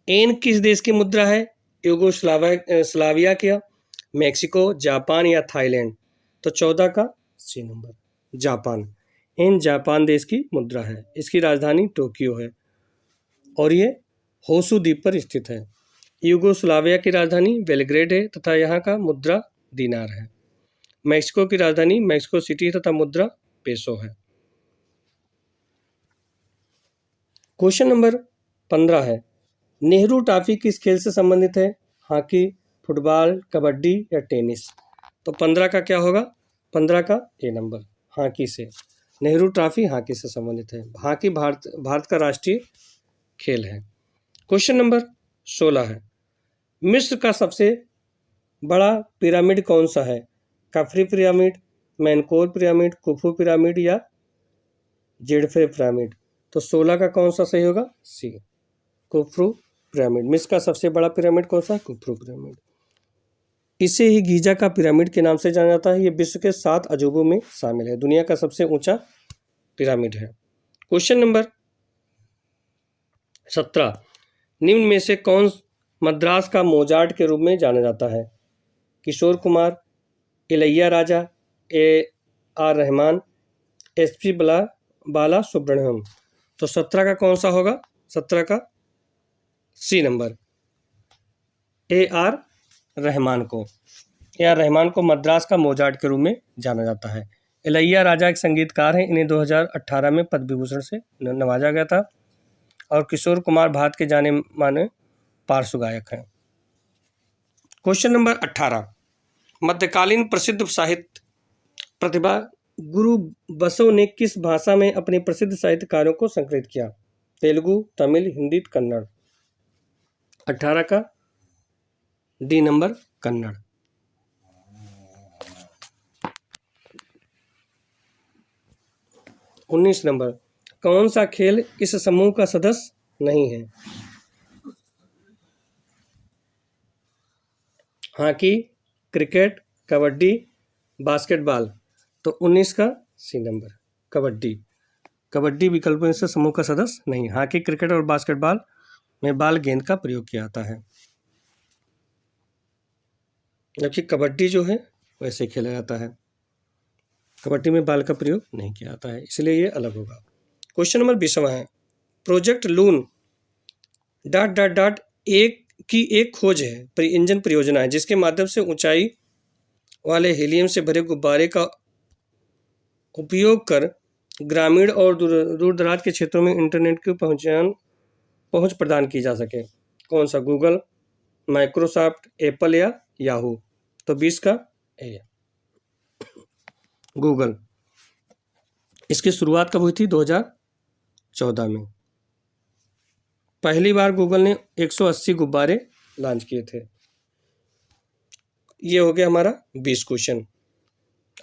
एन किस देश की मुद्रा है? युगोस्लाविया क्या, मैक्सिको, जापान या थाईलैंड। तो 14 का C number, Japan. Yen Japan देश की मुद्रा है। इसकी राजधानी टोक्यो है और ये होसू द्वीप पर स्थित है। युगोस्लाविया की राजधानी बेलग्रेड है तथा यहाँ का मुद्रा दिनार है। मैक्सिको की राजधानी मैक्सिको सिटी तथा मुद्रा पेसो है। क्वेश्चन नंबर 15 है, नेहरू ट्रॉफी किस खेल से संबंधित है? हॉकी, फुटबॉल, कबड्डी या टेनिस। तो 15 का क्या होगा? 15 का ए नंबर, हॉकी से। नेहरू ट्रॉफी हॉकी से संबंधित है। हॉकी भारत का राष्ट्रीय खेल है। क्वेश्चन नंबर 16 है, मिस्र का सबसे बड़ा पिरामिड कौन सा है? Khafre pyramid, Menkaure pyramid, Khufu pyramid या जेडफे पिरामिड। तो 16 का कौन सा सही होगा? सी, कुफू पिरामिड। मिस्र का सबसे बड़ा पिरामिड कौन सा? कुफू पिरामिड। इसे ही गीजा का पिरामिड के नाम से जाना जाता है। ये विश्व के 7 अजूबों में शामिल है। दुनिया का सबसे ऊंचा पिरामिड है। क्वेश्चन नंबर 17, निम्न में से कौन मद्रास का मोजार्ट के रूप में जाना जाता है? किशोर कुमार, इलैया राजा, AR रहमान, SP बाला सुब्रमण्यम। तो 17 का कौन सा होगा? 17 का सी नंबर, AR रहमान को मद्रास का मोजार्ट के रूप में जाना जाता है। इलैया राजा एक संगीतकार हैं। इन्हें 2018 में पद्म विभूषण से नवाजा गया था। और किशोर कुमार भारत के जाने माने पार्श्व गायक हैं। क्वेश्चन नंबर 18, मध्यकालीन प्रसिद्ध साहित्य प्रतिभा गुरु बसव ने किस भाषा में अपने प्रसिद्ध साहित्य कार्यों को संकलित किया? तेलुगु, तमिल, हिंदी, कन्नड़। 18 का डी नंबर, कन्नड़। 19 नंबर, कौन सा खेल इस समूह का सदस्य नहीं है? Hockey, cricket, kabaddi, basketball. तो 19 का सी नंबर, कबड्डी। कबड्डी विकल्प में से समूह का सदस्य नहीं। हॉकी, क्रिकेट और बास्केटबॉल में बाल गेंद का प्रयोग किया जाता है, जबकि कबड्डी जो है वैसे खेला जाता है। कबड्डी में बाल का प्रयोग नहीं किया जाता है, इसलिए ये अलग होगा। क्वेश्चन नंबर 20वां है, प्रोजेक्ट लून डॉट डॉट डॉट एक खोज है, इंजन परियोजना है, जिसके माध्यम से ऊंचाई वाले हीलियम से भरे गुब्बारे का उपयोग कर ग्रामीण और दूर दराज के क्षेत्रों में इंटरनेट की पहुंच प्रदान की जा सके। कौन सा? गूगल, माइक्रोसॉफ्ट, एप्पल या याहू? तो 20 का ए, गूगल। इसकी शुरुआत कब हुई थी? 2014 में पहली बार गूगल ने 180 गुब्बारे लॉन्च किए थे। ये हो गया हमारा 20 क्वेश्चन।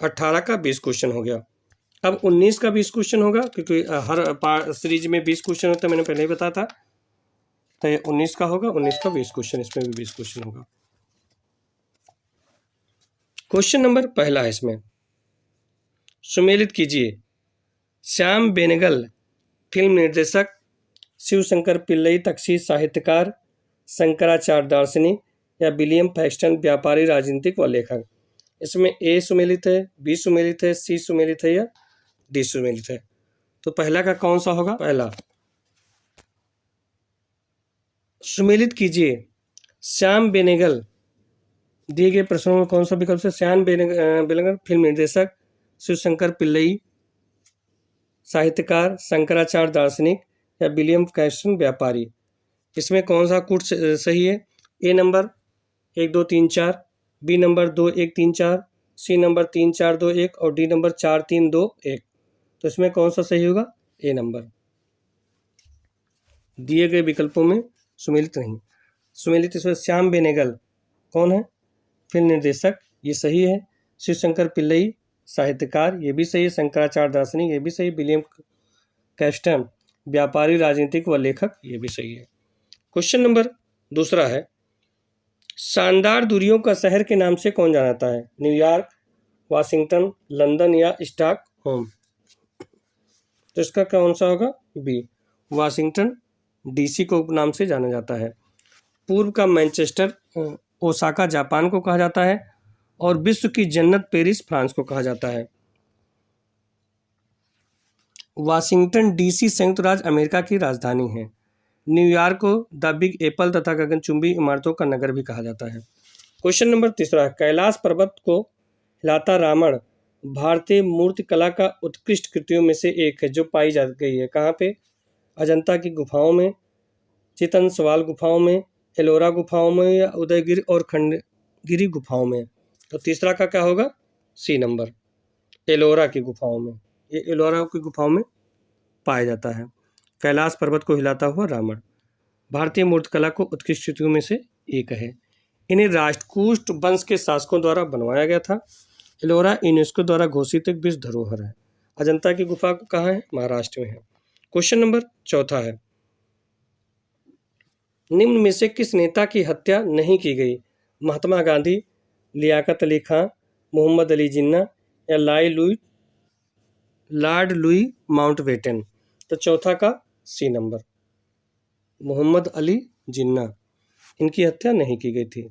18 का 20 क्वेश्चन हो गया। अब 19 का 20 क्वेश्चन होगा, क्योंकि हर सीरीज में 20 क्वेश्चन होता है, मैंने पहले ही बताया था। तो ये 19 का होगा, 19 का 20 क्वेश्चन, इसमें भी 20 क्वेश्चन होगा। क्वेश्चन नंबर पहला है इसमें, सुमेलित कीजिए, श्याम बेनेगल फिल्म निर्देशक, शिवशंकर पिल्लई तकसीर साहित्यकार, शंकराचार्य दार्शनिक या विलियम पैक्सटन व्यापारी राजनीतिक व लेखक? इसमें ए सुमेलित है, बी सुमेलित है, सी सुमेलित है या डी सुमेलित है? तो पहला का कौन सा होगा? पहला, सुमेलित कीजिए, श्याम बेनेगल। दिए गए प्रश्नों में कौन सा विकल्प से? श्याम बेनेगल फिल्म निर्देशक, शिवशंकर पिल्लई साहित्यकार, शंकराचार्य दार्शनिक या विलियम पैक्सटन व्यापारी? इसमें कौन सा कूट सही है? A number 1 2 3 4, B number 2 1 3 4, C number 3 4 2 1 और डी नंबर 4 3 2 1। तो इसमें कौन सा सही होगा? ए नंबर। दिए गए विकल्पों में सुमेलित नहीं। सुमेलित इसमें श्याम बेनेगल कौन है? फिल्म निर्देशक, ये सही है। शिवशंकर पिल्लई साहित्यकार, ये भी सही है। शंकराचार्य दार्शनिक, ये भी सही। विलियम पैक्सटन व्यापारी राजनीतिक व लेखक, ये भी सही है। क्वेश्चन नंबर दूसरा है, शानदार दूरियों का शहर के नाम से कौन जाना जाता है? न्यूयॉर्क, वाशिंगटन, लंदन या स्टॉकहोम? तो इसका कौन सा होगा? बी, वाशिंगटन डीसी को नाम से जाना जाता है। पूर्व का मैनचेस्टर ओसाका जापान को कहा जाता है और विश्व की जन्नत पेरिस फ्रांस को कहा जाता है। वाशिंगटन डीसी संयुक्त राज्य अमेरिका की राजधानी है। न्यूयॉर्क को द बिग एप्पल तथा गगनचुंबी इमारतों का नगर भी कहा जाता है। क्वेश्चन नंबर तीसरा, कैलाश पर्वत को हिलाता रावण भारतीय मूर्तिकला का उत्कृष्ट कृतियों में से एक है, जो पाई जा गई है कहाँ पे? अजंता की गुफाओं में, चितन सवाल गुफाओं में, एलोरा गुफाओं में या उदयगिरी और खंडगिरी गुफाओं में? तो तीसरा का क्या होगा? सी नंबर, एलोरा की गुफाओं में। ये एलोरा की गुफाओं में पाया जाता है। कैलाश पर्वत को हिलाता हुआ रावण भारतीय मूर्तिकला को उत्कृष्ट कृतियों में से एक है। इन्हें राष्ट्रकूट वंश के शासकों द्वारा बनवाया गया था। एलोरा यूनेस्को द्वारा घोषित एक विश्व धरोहर है। अजंता की गुफा कहाँ है? महाराष्ट्र में है। क्वेश्चन नंबर चौथा है, निम्न में से किस नेता की हत्या नहीं की गई? महात्मा गांधी, लियाकत अली खां, मोहम्मद अली जिन्ना या लॉर्ड लुई माउंटबेटन? तो चौथा का सी नंबर, मोहम्मद अली जिन्ना, इनकी हत्या नहीं की गई थी।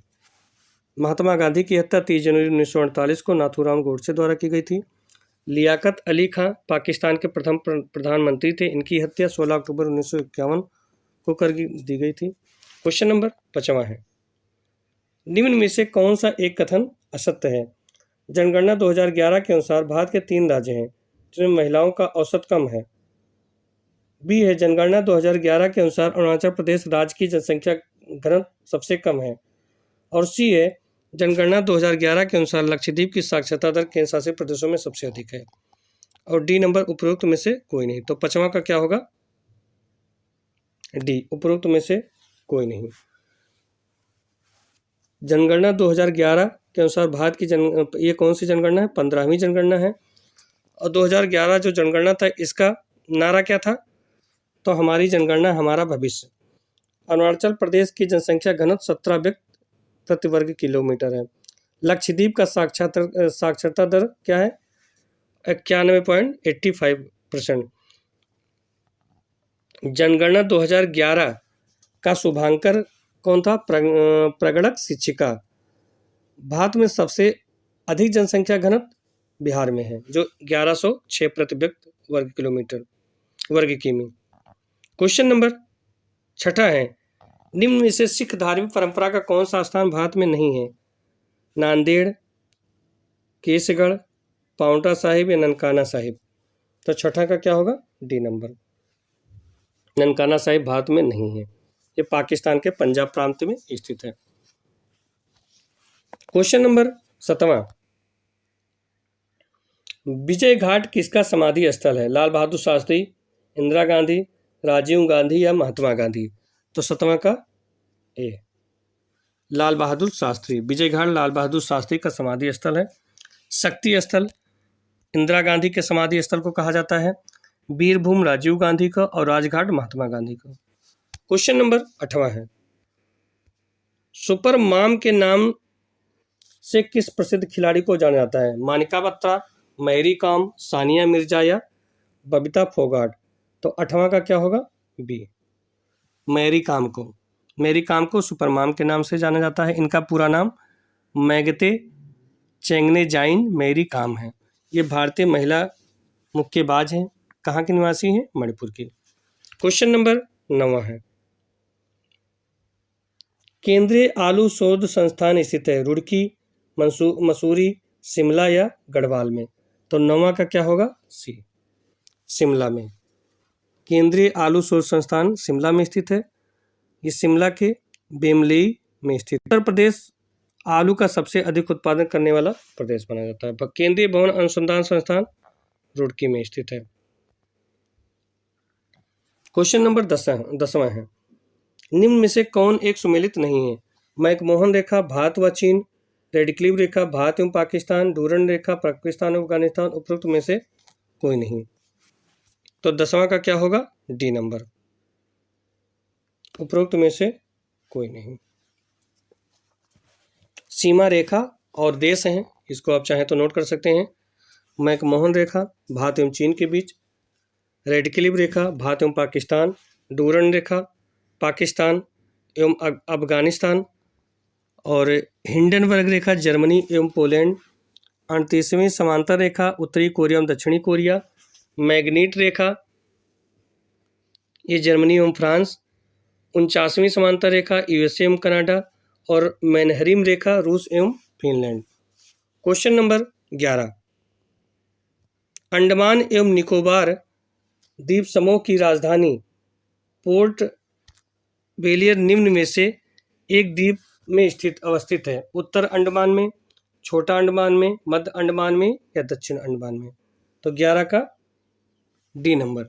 महात्मा गांधी की हत्या 30 जनवरी 1948 को नाथूराम गोडसे द्वारा की गई थी। लियाकत अली खां पाकिस्तान के प्रथम प्रधानमंत्री थे, इनकी हत्या 16 अक्टूबर 1951 को कर दी गई थी। क्वेश्चन नंबर 5वां है, निम्न में से कौन सा एक कथन असत्य है? जनगणना 2011 के अनुसार भारत के 3 राज्य हैं जिनमें महिलाओं का औसत कम है। बी है, जनगणना 2011 के अनुसार अरुणाचल प्रदेश राज्य की जनसंख्या घनत्व सबसे कम है। और सी है, जनगणना 2011 के अनुसार लक्षद्वीप की साक्षरता दर केंद्र शासित प्रदेशों में सबसे अधिक है। और डी नंबर, उपरोक्त में से कोई नहीं। तो 5वां का क्या होगा? डी, उपरोक्त में से कोई नहीं। जनगणना 2011 के अनुसार भारत की ये कौन सी जनगणना है? 15वीं जनगणना है। और 2011 जो जनगणना था, इसका नारा क्या था? तो हमारी जनगणना हमारा भविष्य। अरुणाचल प्रदेश की जनसंख्या घनत्व 17 व्यक्ति प्रति वर्ग किलोमीटर है। लक्षद्वीप का साक्षरता दर क्या है? 91.85%। जनगणना 2011 का शुभांकर कौन था? प्रगणक शिक्षिका। भारत में सबसे अधिक जनसंख्या घनत्व बिहार में है, जो 1106 प्रति व्यक्ति वर्ग किमी। क्वेश्चन नंबर 6 है, निम्न में से सिख धार्मिक परंपरा का कौन सा स्थान भारत में नहीं है? नांदेड़, केसगढ़, पाउंटा साहिब या ननकाना साहिब। तो 6 का क्या होगा? D number. ननकाना साहिब भारत में नहीं है, ये पाकिस्तान के पंजाब प्रांत में स्थित है। क्वेश्चन नंबर 7, विजय घाट किसका समाधि स्थल है? लाल बहादुर शास्त्री, इंदिरा गांधी, राजीव गांधी या महात्मा गांधी। तो 7 का ए, लाल बहादुर शास्त्री। विजय घाट लाल बहादुर शास्त्री का समाधि स्थल है। शक्ति स्थल इंदिरा गांधी के समाधि स्थल को कहा जाता है, वीरभूम राजीव गांधी का और राजघाट महात्मा गांधी का। क्वेश्चन नंबर 8 है, सुपर मॉम के नाम से किस प्रसिद्ध खिलाड़ी को जाना जाता है? मानिका बत्रा, मैरी कॉम, सानिया मिर्जा या बबीता फोगाट। तो 8वां का क्या होगा? बी, मैरी कॉम को सुपर मॉम के नाम से जाना जाता है। इनका पूरा नाम मैगते चेंगने मैरी कॉम है। ये भारतीय महिला मुक्केबाज हैं। कहाँ की निवासी हैं? मणिपुर की। क्वेश्चन नंबर 9 है, केंद्रीय आलू शोध संस्थान स्थित है रुड़की, मसूरी, शिमला या गढ़वाल में। तो 9वां का क्या होगा? सी, शिमला में। केंद्रीय आलू शोध संस्थान शिमला में स्थित है। ये शिमला के बेमलेई में स्थित। उत्तर प्रदेश आलू का सबसे अधिक उत्पादन करने वाला प्रदेश माना जाता है। केंद्रीय भवन अनुसंधान संस्थान रुड़की में स्थित है। क्वेश्चन नंबर 10वां है, निम्न में से कौन एक सुमेलित नहीं है? मैकमोहन रेखा भारत व चीन, रेडक्लिफ रेखा भारत एवं पाकिस्तान, डूरन रेखा पाकिस्तान एवं अफगानिस्तान। उपरोक्त में से कोई नहीं। तो 10वां का क्या होगा? डी नंबर, उपरोक्त में से कोई नहीं। सीमा रेखा और देश हैं, इसको आप चाहें तो नोट कर सकते हैं। मैकमोहन रेखा भारत एवं चीन के बीच, रेडक्लिफ रेखा भारत एवं पाकिस्तान, डूरन रेखा पाकिस्तान एवं अफगानिस्तान, और हिंडनबर्ग रेखा जर्मनी एवं पोलैंड। 38वीं समांतर रेखा उत्तरी कोरिया एवं दक्षिणी कोरिया। मैग्नीट रेखा ये जर्मनी एवं फ्रांस। 49वीं समांतर रेखा यूएसए एवं कनाडा, और मैनहरीम रेखा रूस एवं फिनलैंड। क्वेश्चन नंबर 11, अंडमान एवं निकोबार द्वीप समूह की राजधानी पोर्ट ब्लेयर निम्न में से एक द्वीप में अवस्थित है? उत्तर अंडमान में, छोटा अंडमान में, मध्य अंडमान में या दक्षिण अंडमान में। तो 11 का डी नंबर,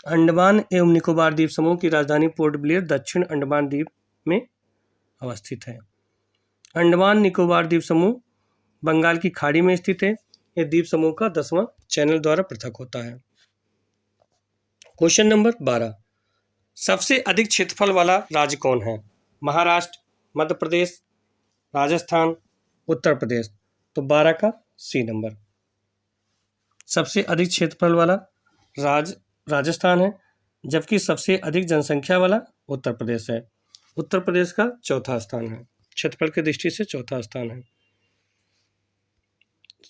अंडमान एवं निकोबार द्वीप समूह की राजधानी पोर्ट ब्लेयर दक्षिण अंडमान द्वीप में अवस्थित है। अंडमान निकोबार द्वीप समूह बंगाल की खाड़ी में स्थित है। यह द्वीप समूह का 10वां चैनल द्वारा पृथक होता है। क्वेश्चन नंबर 12, सबसे अधिक क्षेत्रफल वाला राज्य कौन है? महाराष्ट्र, मध्य प्रदेश, राजस्थान, उत्तर प्रदेश। तो 12 का सी नंबर, सबसे अधिक क्षेत्रफल वाला राज्य राजस्थान है, जबकि सबसे अधिक जनसंख्या वाला उत्तर प्रदेश है। उत्तर प्रदेश का 4था स्थान है, क्षेत्रफल की दृष्टि से 4था स्थान है।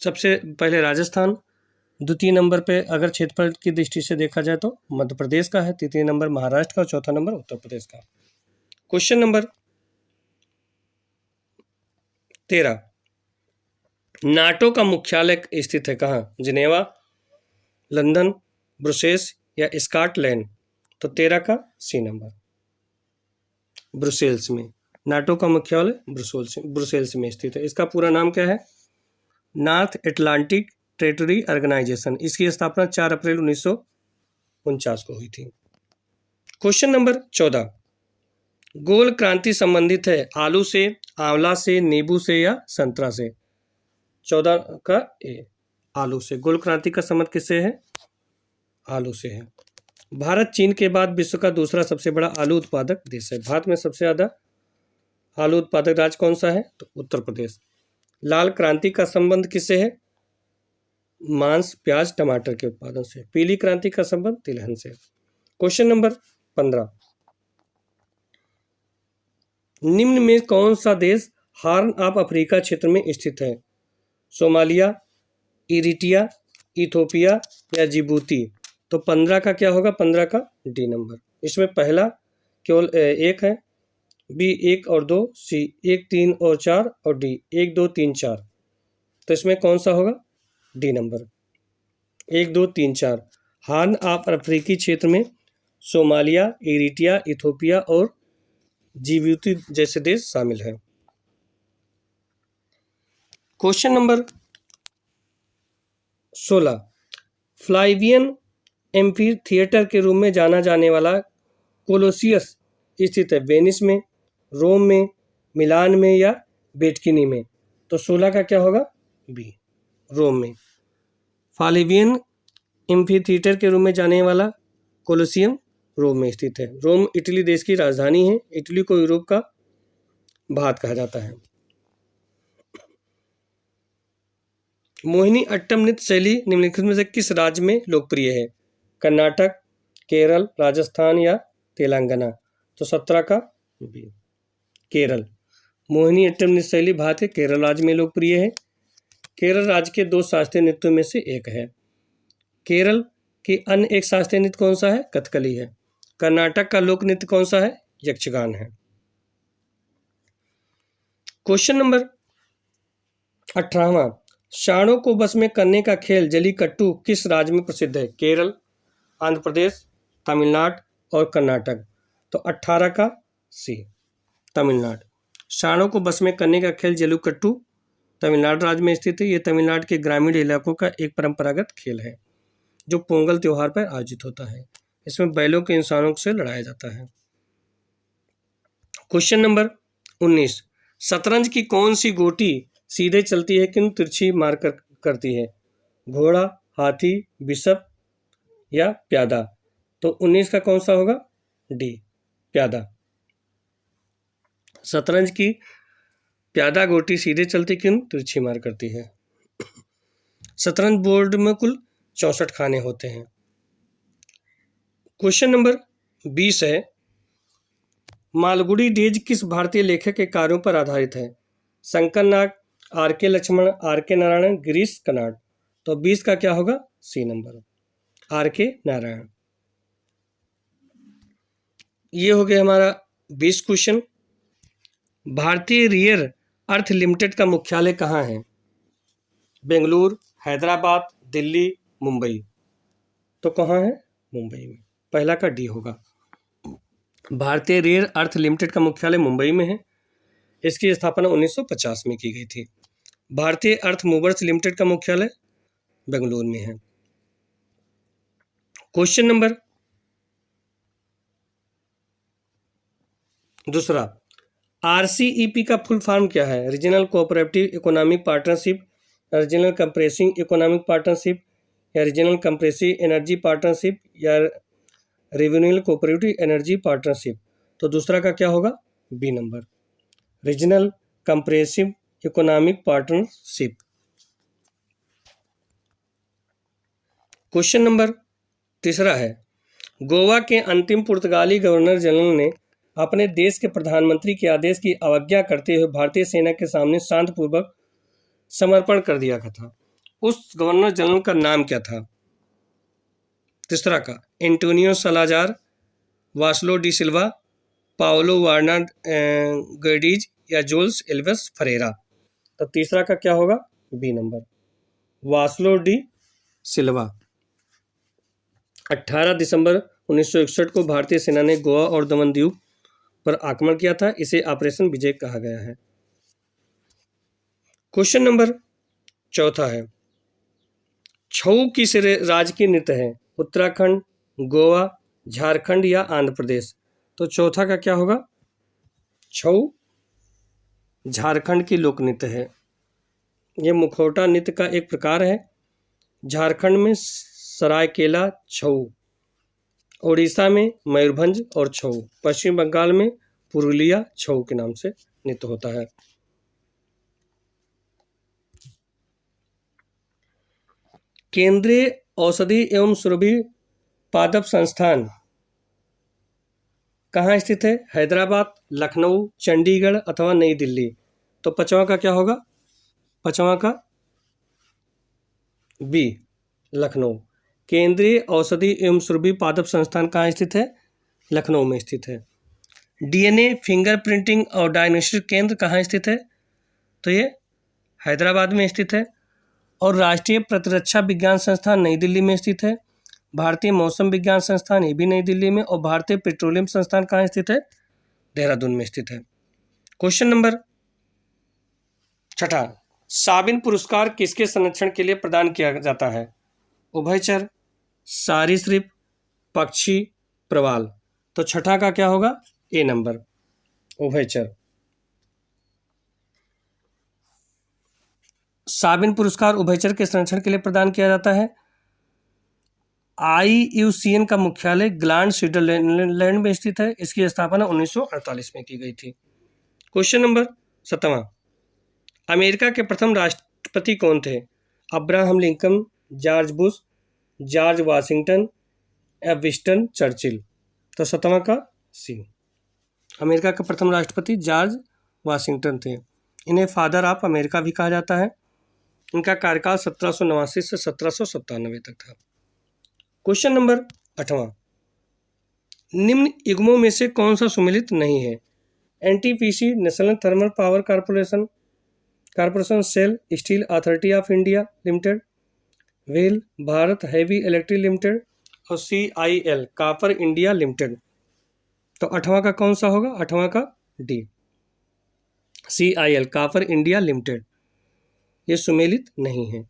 सबसे पहले राजस्थान, द्वितीय नंबर पे अगर क्षेत्रफल की दृष्टि से देखा जाए तो मध्य प्रदेश का है, तृतीय नंबर महाराष्ट्र का, चौथा नंबर उत्तर प्रदेश का। क्वेश्चन नंबर 13, नाटो का मुख्यालय स्थित है कहाँ? जिनेवा, लंदन, ब्रुसेल्स या स्कॉटलैंड। तो 13 का सी नंबर, ब्रुसेल्स में। नाटो का मुख्यालय ब्रुसेल्स में स्थित है। इसका पूरा नाम क्या है? North Atlantic treaty organisation. इसकी स्थापना 4 अप्रैल 1949 को हुई थी। क्वेश्चन नंबर 14, गोल क्रांति संबंधित है आलू से, आंवला से, नींबू से या संतरा से। 14 का ए, आलू से। गोल क्रांति का संबंध किससे है? आलू से है। भारत चीन के बाद विश्व का दूसरा सबसे बड़ा आलू उत्पादक देश है। भारत में सबसे ज़्यादा आलू उत्पादक राज्य कौन सा है? तो उत्तर प्रदेश। लाल क्रांति का संबंध किससे है? मांस, प्याज, टमाटर के उत्पादन से। पीली क्रांति का संबंध तिलहन से। Question number 15। निम्न में कौन सा देश हॉर्न ऑफ अफ्रीका क्षेत्र में स्थित है? सोमालिया, इरिट्रिया, इथोपिया या जिबूती? तो 15 का क्या होगा? 15 का डी नंबर। इसमें पहला केवल एक है, बी 1 और 2, सी 1 3 और 4 और डी 1 2 3 4। तो इसमें कौन सा होगा? D number 1 2 3 4। हॉर्न ऑफ अफ्रीकी क्षेत्र में सोमालिया, इरिट्रिया, इथोपिया और जिबूती जैसे देश शामिल हैं। Question number 16। फ्लावियन एम्फी थिएटर के रूप में जाना जाने वाला कोलोसियस स्थित है वेनिस में, रोम में, मिलान में या वेटिकन में? तो 16 का क्या होगा? बी, रोम में। फ्लावियन एम्फी थिएटर के रूप में जाने वाला कोलोसियम रोम में स्थित है। रोम इटली देश की राजधानी है। इटली को यूरोप का भारत कहा जाता है। मोहिनी अट्टम नृत्य शैली निम्नलिखित में से किस राज्य में लोकप्रिय है? कर्नाटक, केरल, राजस्थान या तेलंगाना? तो 17 का बी, केरल। मोहिनी अट्टम नृत्य शैली भारत के केरल राज्य में लोकप्रिय है। केरल राज्य के 2 शास्त्रीय नृत्यों में से एक है। केरल की अन्य एक शास्त्रीय नृत्य कौन सा है? कथकली है। कर्नाटक का लोक नृत्य कौन सा है? यक्षगान है। क्वेश्चन नंबर 18वां। सांडों को बस में करने का खेल जलीकट्टू किस राज्य में प्रसिद्ध है? केरल, आंध्र प्रदेश, तमिलनाडु और कर्नाटक? तो 18 का सी, तमिलनाडु। सांडों को बस में करने का खेल जलीकट्टू तमिलनाडु राज्य में स्थित है। ये तमिलनाडु के ग्रामीण इलाकों का एक परंपरागत खेल है जो पोंगल त्योहार पर आयोजित होता है। इसमें बैलों के इंसानों से लड़ाया जाता है। Question number 19। शतरंज की कौन सी गोटी सीधे चलती है किंतु तिरछी मार करती है? घोड़ा, हाथी, बिशप या प्यादा? तो 19 का कौन सा होगा? डी, प्यादा। शतरंज की प्यादा गोटी सीधे चलती किंतु तिरछी मार करती है। शतरंज बोर्ड में कुल 64 खाने होते हैं। क्वेश्चन नंबर 20 है। मालगुडी डेज किस भारतीय लेखक के कार्यों पर आधारित है? शंकर नाग, आर के लक्ष्मण, आर के नारायण, गिरीश कर्नाड? तो 20 का क्या होगा? सी नंबर, आर के नारायण। ये हो गया हमारा 20 क्वेश्चन। भारतीय रेयर अर्थ लिमिटेड का मुख्यालय कहाँ है? बेंगलुरु, हैदराबाद, दिल्ली, मुंबई? तो कहाँ है? मुंबई में। पहला का डी होगा। भारतीय रेयर अर्थ लिमिटेड का मुख्यालय मुंबई में है। इसकी स्थापना 1950 में की गई थी। भारतीय अर्थ मूवर्स लिमिटेड का मुख्यालय बेंगलुरु में है। Question number 2। आरसीईपी का फुल फॉर्म क्या है? Regional cooperative economic partnership, regional comprehensive economic partnership या रीजनल कंप्रेसिव एनर्जी पार्टनरशिप या रीजनल कोऑपरेटिव एनर्जी पार्टनरशिप? तो दूसरा का क्या होगा? B number, regional comprehensive economic partnership. Question number 3 है। गोवा के अंतिम पुर्तगाली गवर्नर जनरल ने अपने देश के प्रधानमंत्री के आदेश की अवज्ञा करते हुए भारतीय सेना के सामने शांतिपूर्वक समर्पण कर दिया था। उस गवर्नर जनरल का नाम क्या था? 3 का एंटोनियो सालाजार, वास्लो डी सिल्वा, पाओलो वार्ना गर्डीज या जोल्स एल्वेस फरेरा? तो 3 का क्या होगा? बी नंबर, वास्लो डी सिल्वा। 18 दिसंबर 1961 को भारतीय सेना ने गोवा और दमन द्वीप पर आक्रमण किया था। इसे ऑपरेशन विजय कहा गया है। क्वेश्चन नंबर 4 है। छऊ किस राज्य की नृत्य है? उत्तराखंड, गोवा, झारखंड या आंध्र प्रदेश? तो 4 का क्या होगा? छऊ झारखंड की लोक नृत्य है। यह मुखौटा नृत्य का एक प्रकार है। झारखंड में सरायकेला छऊ, ओडिशा में मयूरभंज और छऊ, पश्चिम बंगाल में पुरुलिया छऊ के नाम से नृत्य होता है। केंद्रीय औषधि एवं सुरभि पादप संस्थान कहाँ स्थित है? हैदराबाद, लखनऊ, चंडीगढ़ अथवा नई दिल्ली। तो पांचवा का क्या होगा? पांचवा का बी, लखनऊ। केंद्रीय औषधि एवं सुरभि पादप संस्थान कहाँ स्थित है? लखनऊ में स्थित है। डीएनए फिंगरप्रिंटिंग और डायग्नोस्टिक केंद्र कहाँ स्थित है? तो ये हैदराबाद में स्थित है। और राष्ट्रीय प्रतिरक्षा विज्ञान संस्थान नई दिल्ली में स्थित है। भारतीय मौसम विज्ञान संस्थान ये भी नई दिल्ली में। और भारतीय पेट्रोलियम संस्थान कहाँ स्थित है? देहरादून में स्थित है। क्वेश्चन नंबर 6, साबिन पुरस्कार किसके संरक्षण के लिए प्रदान किया जाता है? उभयचर, सरीसृप, पक्षी, प्रवाल। तो छठा का क्या होगा? ए नंबर, उभयचर। साबिन पुरस्कार उभयचर के संरक्षण के लिए प्रदान किया जाता है। IUCN का मुख्यालय ग्लांड स्विट्जरलैंड में स्थित है। इसकी स्थापना 1948 में की गई थी। क्वेश्चन नंबर 7, अमेरिका के प्रथम राष्ट्रपति कौन थे? Abraham Lincoln, George Bush, George Washington या विंस्टन चर्चिल। तो 7वां का सी, अमेरिका के प्रथम राष्ट्रपति जॉर्ज वाशिंगटन थे। इन्हें फादर ऑफ अमेरिका भी कहा जाता है। इनका कार्यकाल 1789 से 1797 तक था। क्वेश्चन नंबर 8, निम्न युग्मों में से कौन सा सुमेलित नहीं है? NTPC, national thermal power corporation, SAIL, steel authority of India limited, वेल, भारत हैवी इलेक्ट्रिक लिमिटेड और CIL कॉपर इंडिया लिमिटेड। तो 8वां का कौन सा होगा? 8वां का D, CIL copper India limited. ये सुमेलित नहीं है।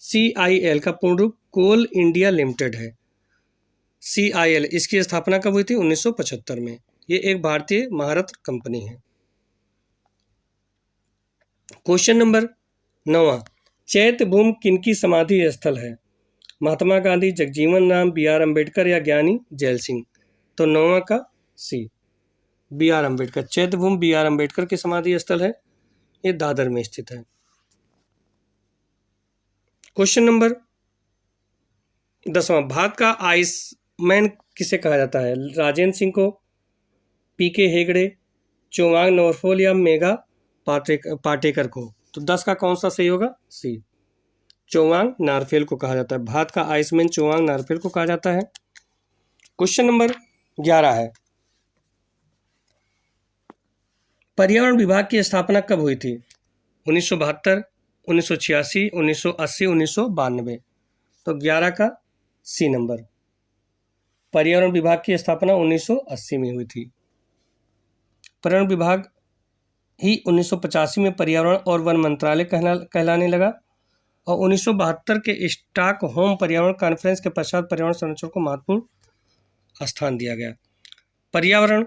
CIL का पूर्ण रूप कोल इंडिया लिमिटेड है। CIL इसकी स्थापना कब हुई थी? 1975 में। ये एक भारतीय महारत्न कंपनी है। क्वेश्चन नंबर 9, चैत्य भूमि किनकी समाधि स्थल है? महात्मा गांधी, जगजीवन राम, BR अम्बेडकर या ज्ञानी जैल सिंह। तो 9वां का सी, BR अम्बेडकर। चैत्य भूमि BR अम्बेडकर की समाधि स्थल है। ये दादर में स्थित है। क्वेश्चन नंबर 10, भारत का आइसमैन किसे कहा जाता है? राजेंद्र सिंह को, PK हेगड़े, चुवांग नोरफोल या मेघा पाटेकर को। तो 10 का कौन सा सही होगा? सी, चुवांग नारफेल को कहा जाता है। भारत का आइसमैन चुवांग नारफेल को कहा जाता है। क्वेश्चन नंबर 11 है, पर्यावरण विभाग की स्थापना कब हुई थी? 1972, 1986, 1980, 1992। तो 11 का सी नंबर, पर्यावरण विभाग की स्थापना 1980 में हुई थी। पर्यावरण विभाग ही 1985 में पर्यावरण और वन मंत्रालय कहलाने लगा और 1972 के स्टॉकहोम पर्यावरण कॉन्फ्रेंस के पश्चात पर्यावरण संरक्षण को महत्वपूर्ण स्थान दिया गया। पर्यावरण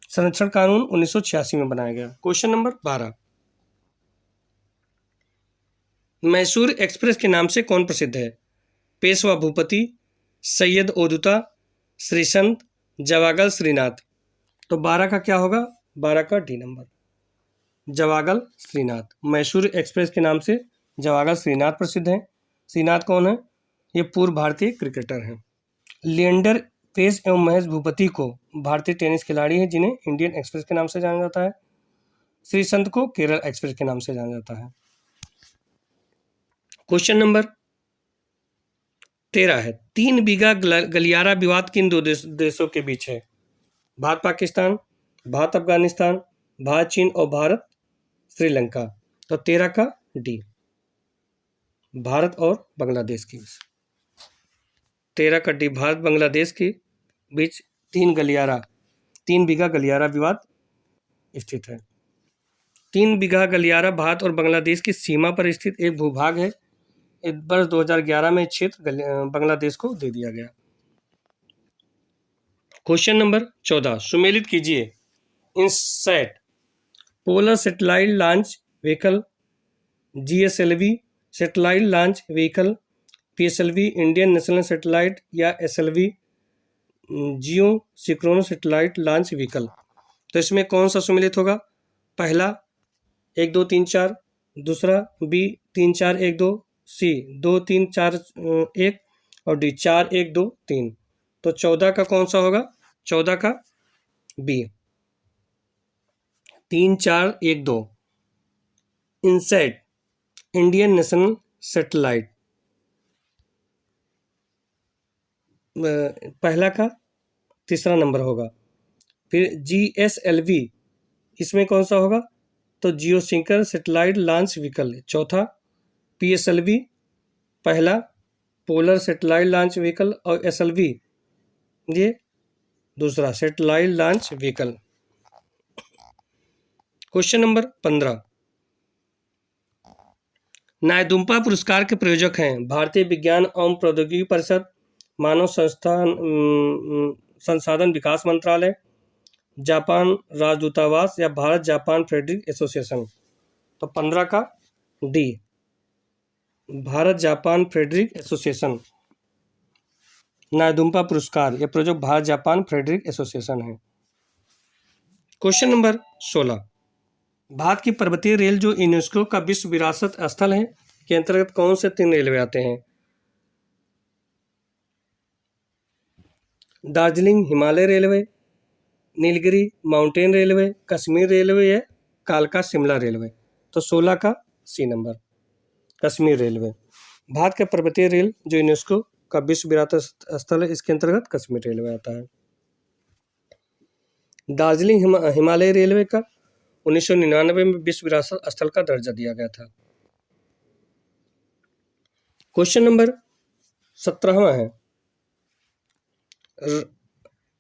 संरक्षण कानून 1986 में बनाया गया। क्वेश्चन नंबर 12, मैसूर एक्सप्रेस के नाम से कौन प्रसिद्ध है? पेशवा भूपति, सैयद ओदुता, श्रीसंत, जवागल श्रीनाथ। तो 12 का क्या होगा? 12 का D number, Javagal Srinath. Mysore express के नाम से जवागल श्रीनाथ प्रसिद्ध हैं। श्रीनाथ कौन है? ये पूर्व भारतीय क्रिकेटर हैं। लिएंडर पेस एवं महेश भूपति को भारतीय टेनिस खिलाड़ी हैं जिन्हें इंडियन एक्सप्रेस के नाम से जाना जाता है। श्रीसंत को केरल एक्सप्रेस के नाम से जाना जाता है। क्वेश्चन नंबर 13 है, 3 बीघा गलियारा विवाद किन दो देशों के बीच है? भारत पाकिस्तान, भारत अफगानिस्तान, भारत चीन और भारत श्रीलंका। तो 13 का डी, भारत और बांग्लादेश की। 13 का डी, भारत बांग्लादेश के बीच 3 बीघा गलियारा विवाद स्थित है। 3 बीघा गलियारा भारत और बांग्लादेश की सीमा पर स्थित एक भूभाग है। वर्ष 2011 में क्षेत्र बांग्लादेश को दे दिया गया। क्वेश्चन नंबर 14, सुमेलित कीजिए। INSAT polar satellite launch vehicle, GSLV satellite launch vehicle, PSLV Indian national satellite या SLV जियो सिंक्रोनस सैटेलाइट लॉन्च व्हीकल। तो इसमें कौन सा सुमेलित होगा? पहला 1 2 3 4, दूसरा B 3 4 1 2, C 2 3 4 1 और D 4 1 2 3। तो 14 का कौन सा होगा? 14 का B 3412 INSAT Indian national satellite, पहला का तीसरा नंबर होगा। फिर GSLV, इसमें कौन सा होगा? तो जियो सिंकर सैटेलाइट लॉन्च व्हीकल, चौथा। PSLV पहला पोलर सैटेलाइट लॉन्च व्हीकल, और SLV ये दूसरा satellite launch vehicle. Question number 15, नायदुम्पा पुरस्कार के प्रायोजक हैं भारतीय विज्ञान एवं प्रौद्योगिकी परिषद, मानव संसाधन विकास मंत्रालय, जापान राजदूतावास, या भारत जापान फ्रेडरिक एसोसिएशन। तो 15 का D, Bharat Japan friendship association. नायदुम्पा पुरस्कार ये प्रायोजक भारत जापान फ्रेडरिक एसोसिएशन है। क्वेश्चन नंबर 16, भारत की पर्वतीय रेल जो यूनेस्को का विश्व विरासत स्थल है के अंतर्गत कौन से 3 रेलवे आते हैं? Darjeeling Himalaya railway, Nilgiri mountain railway, Kashmir railway, या कालका शिमला रेलवे। तो 16 का C number, Kashmir railway. Bharat के पर्वतीय रेल जो यूनेस्को का विश्व विरासत स्थल है इसके अंतर्गत कश्मीर रेलवे आता है। दार्जिलिंग हिमालय रेलवे का 1999 में विश्व विरासत स्थल का दर्जा दिया गया था। क्वेश्चन नंबर 17वां है,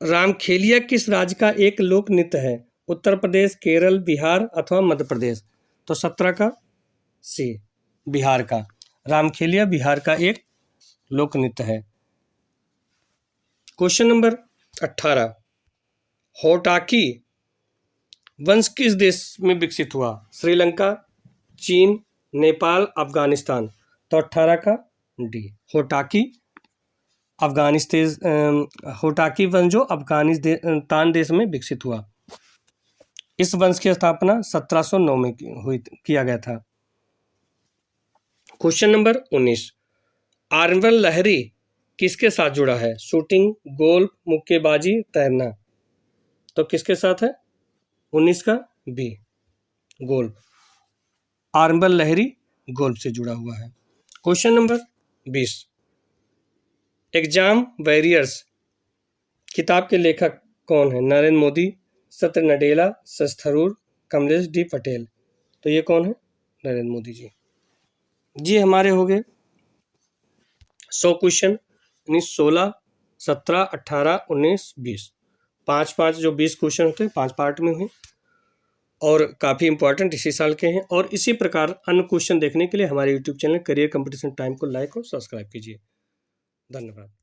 रामखेलिया किस राज्य का एक लोक नृत्य है? उत्तर प्रदेश, केरल, बिहार अथवा मध्य प्रदेश। तो 17 का सी, बिहार का। रामखेलिया बिहार का एक लोक नृत्य है। क्वेश्चन नंबर 18, होटाकी वंश किस देश में विकसित हुआ? श्रीलंका, चीन, नेपाल, अफगानिस्तान। तो 18 का डी, होटाकी होटाकी वंश जो अफगानिस्तान देश में विकसित हुआ। इस वंश की स्थापना 1709 में किया गया था। क्वेश्चन नंबर 19, आर्मन लहरी किसके साथ जुड़ा है? शूटिंग, गोल्फ, मुक्केबाजी, तैरना। तो किसके साथ है? 19 का बी, गोल्फ। आर्मन लहरी गोल्फ से जुड़ा हुआ है। क्वेश्चन नंबर 20, एग्जाम वॉरियर्स किताब के लेखक कौन है? नरेंद्र मोदी, सत्य नडेला, शशि थरूर, कमलेश डी पटेल। तो ये कौन है? नरेंद्र मोदी जी। जी हमारे हो गए 100 क्वेश्चन, 16, 17, 18, 19, 20, 5-5 जो 20 क्वेश्चन होते हैं 5 पार्ट में हुए और काफ़ी इंपॉर्टेंट इसी साल के हैं। और इसी प्रकार अन्य क्वेश्चन देखने के लिए हमारे YouTube channel career competition time को लाइक और सब्सक्राइब कीजिए। धन्यवाद।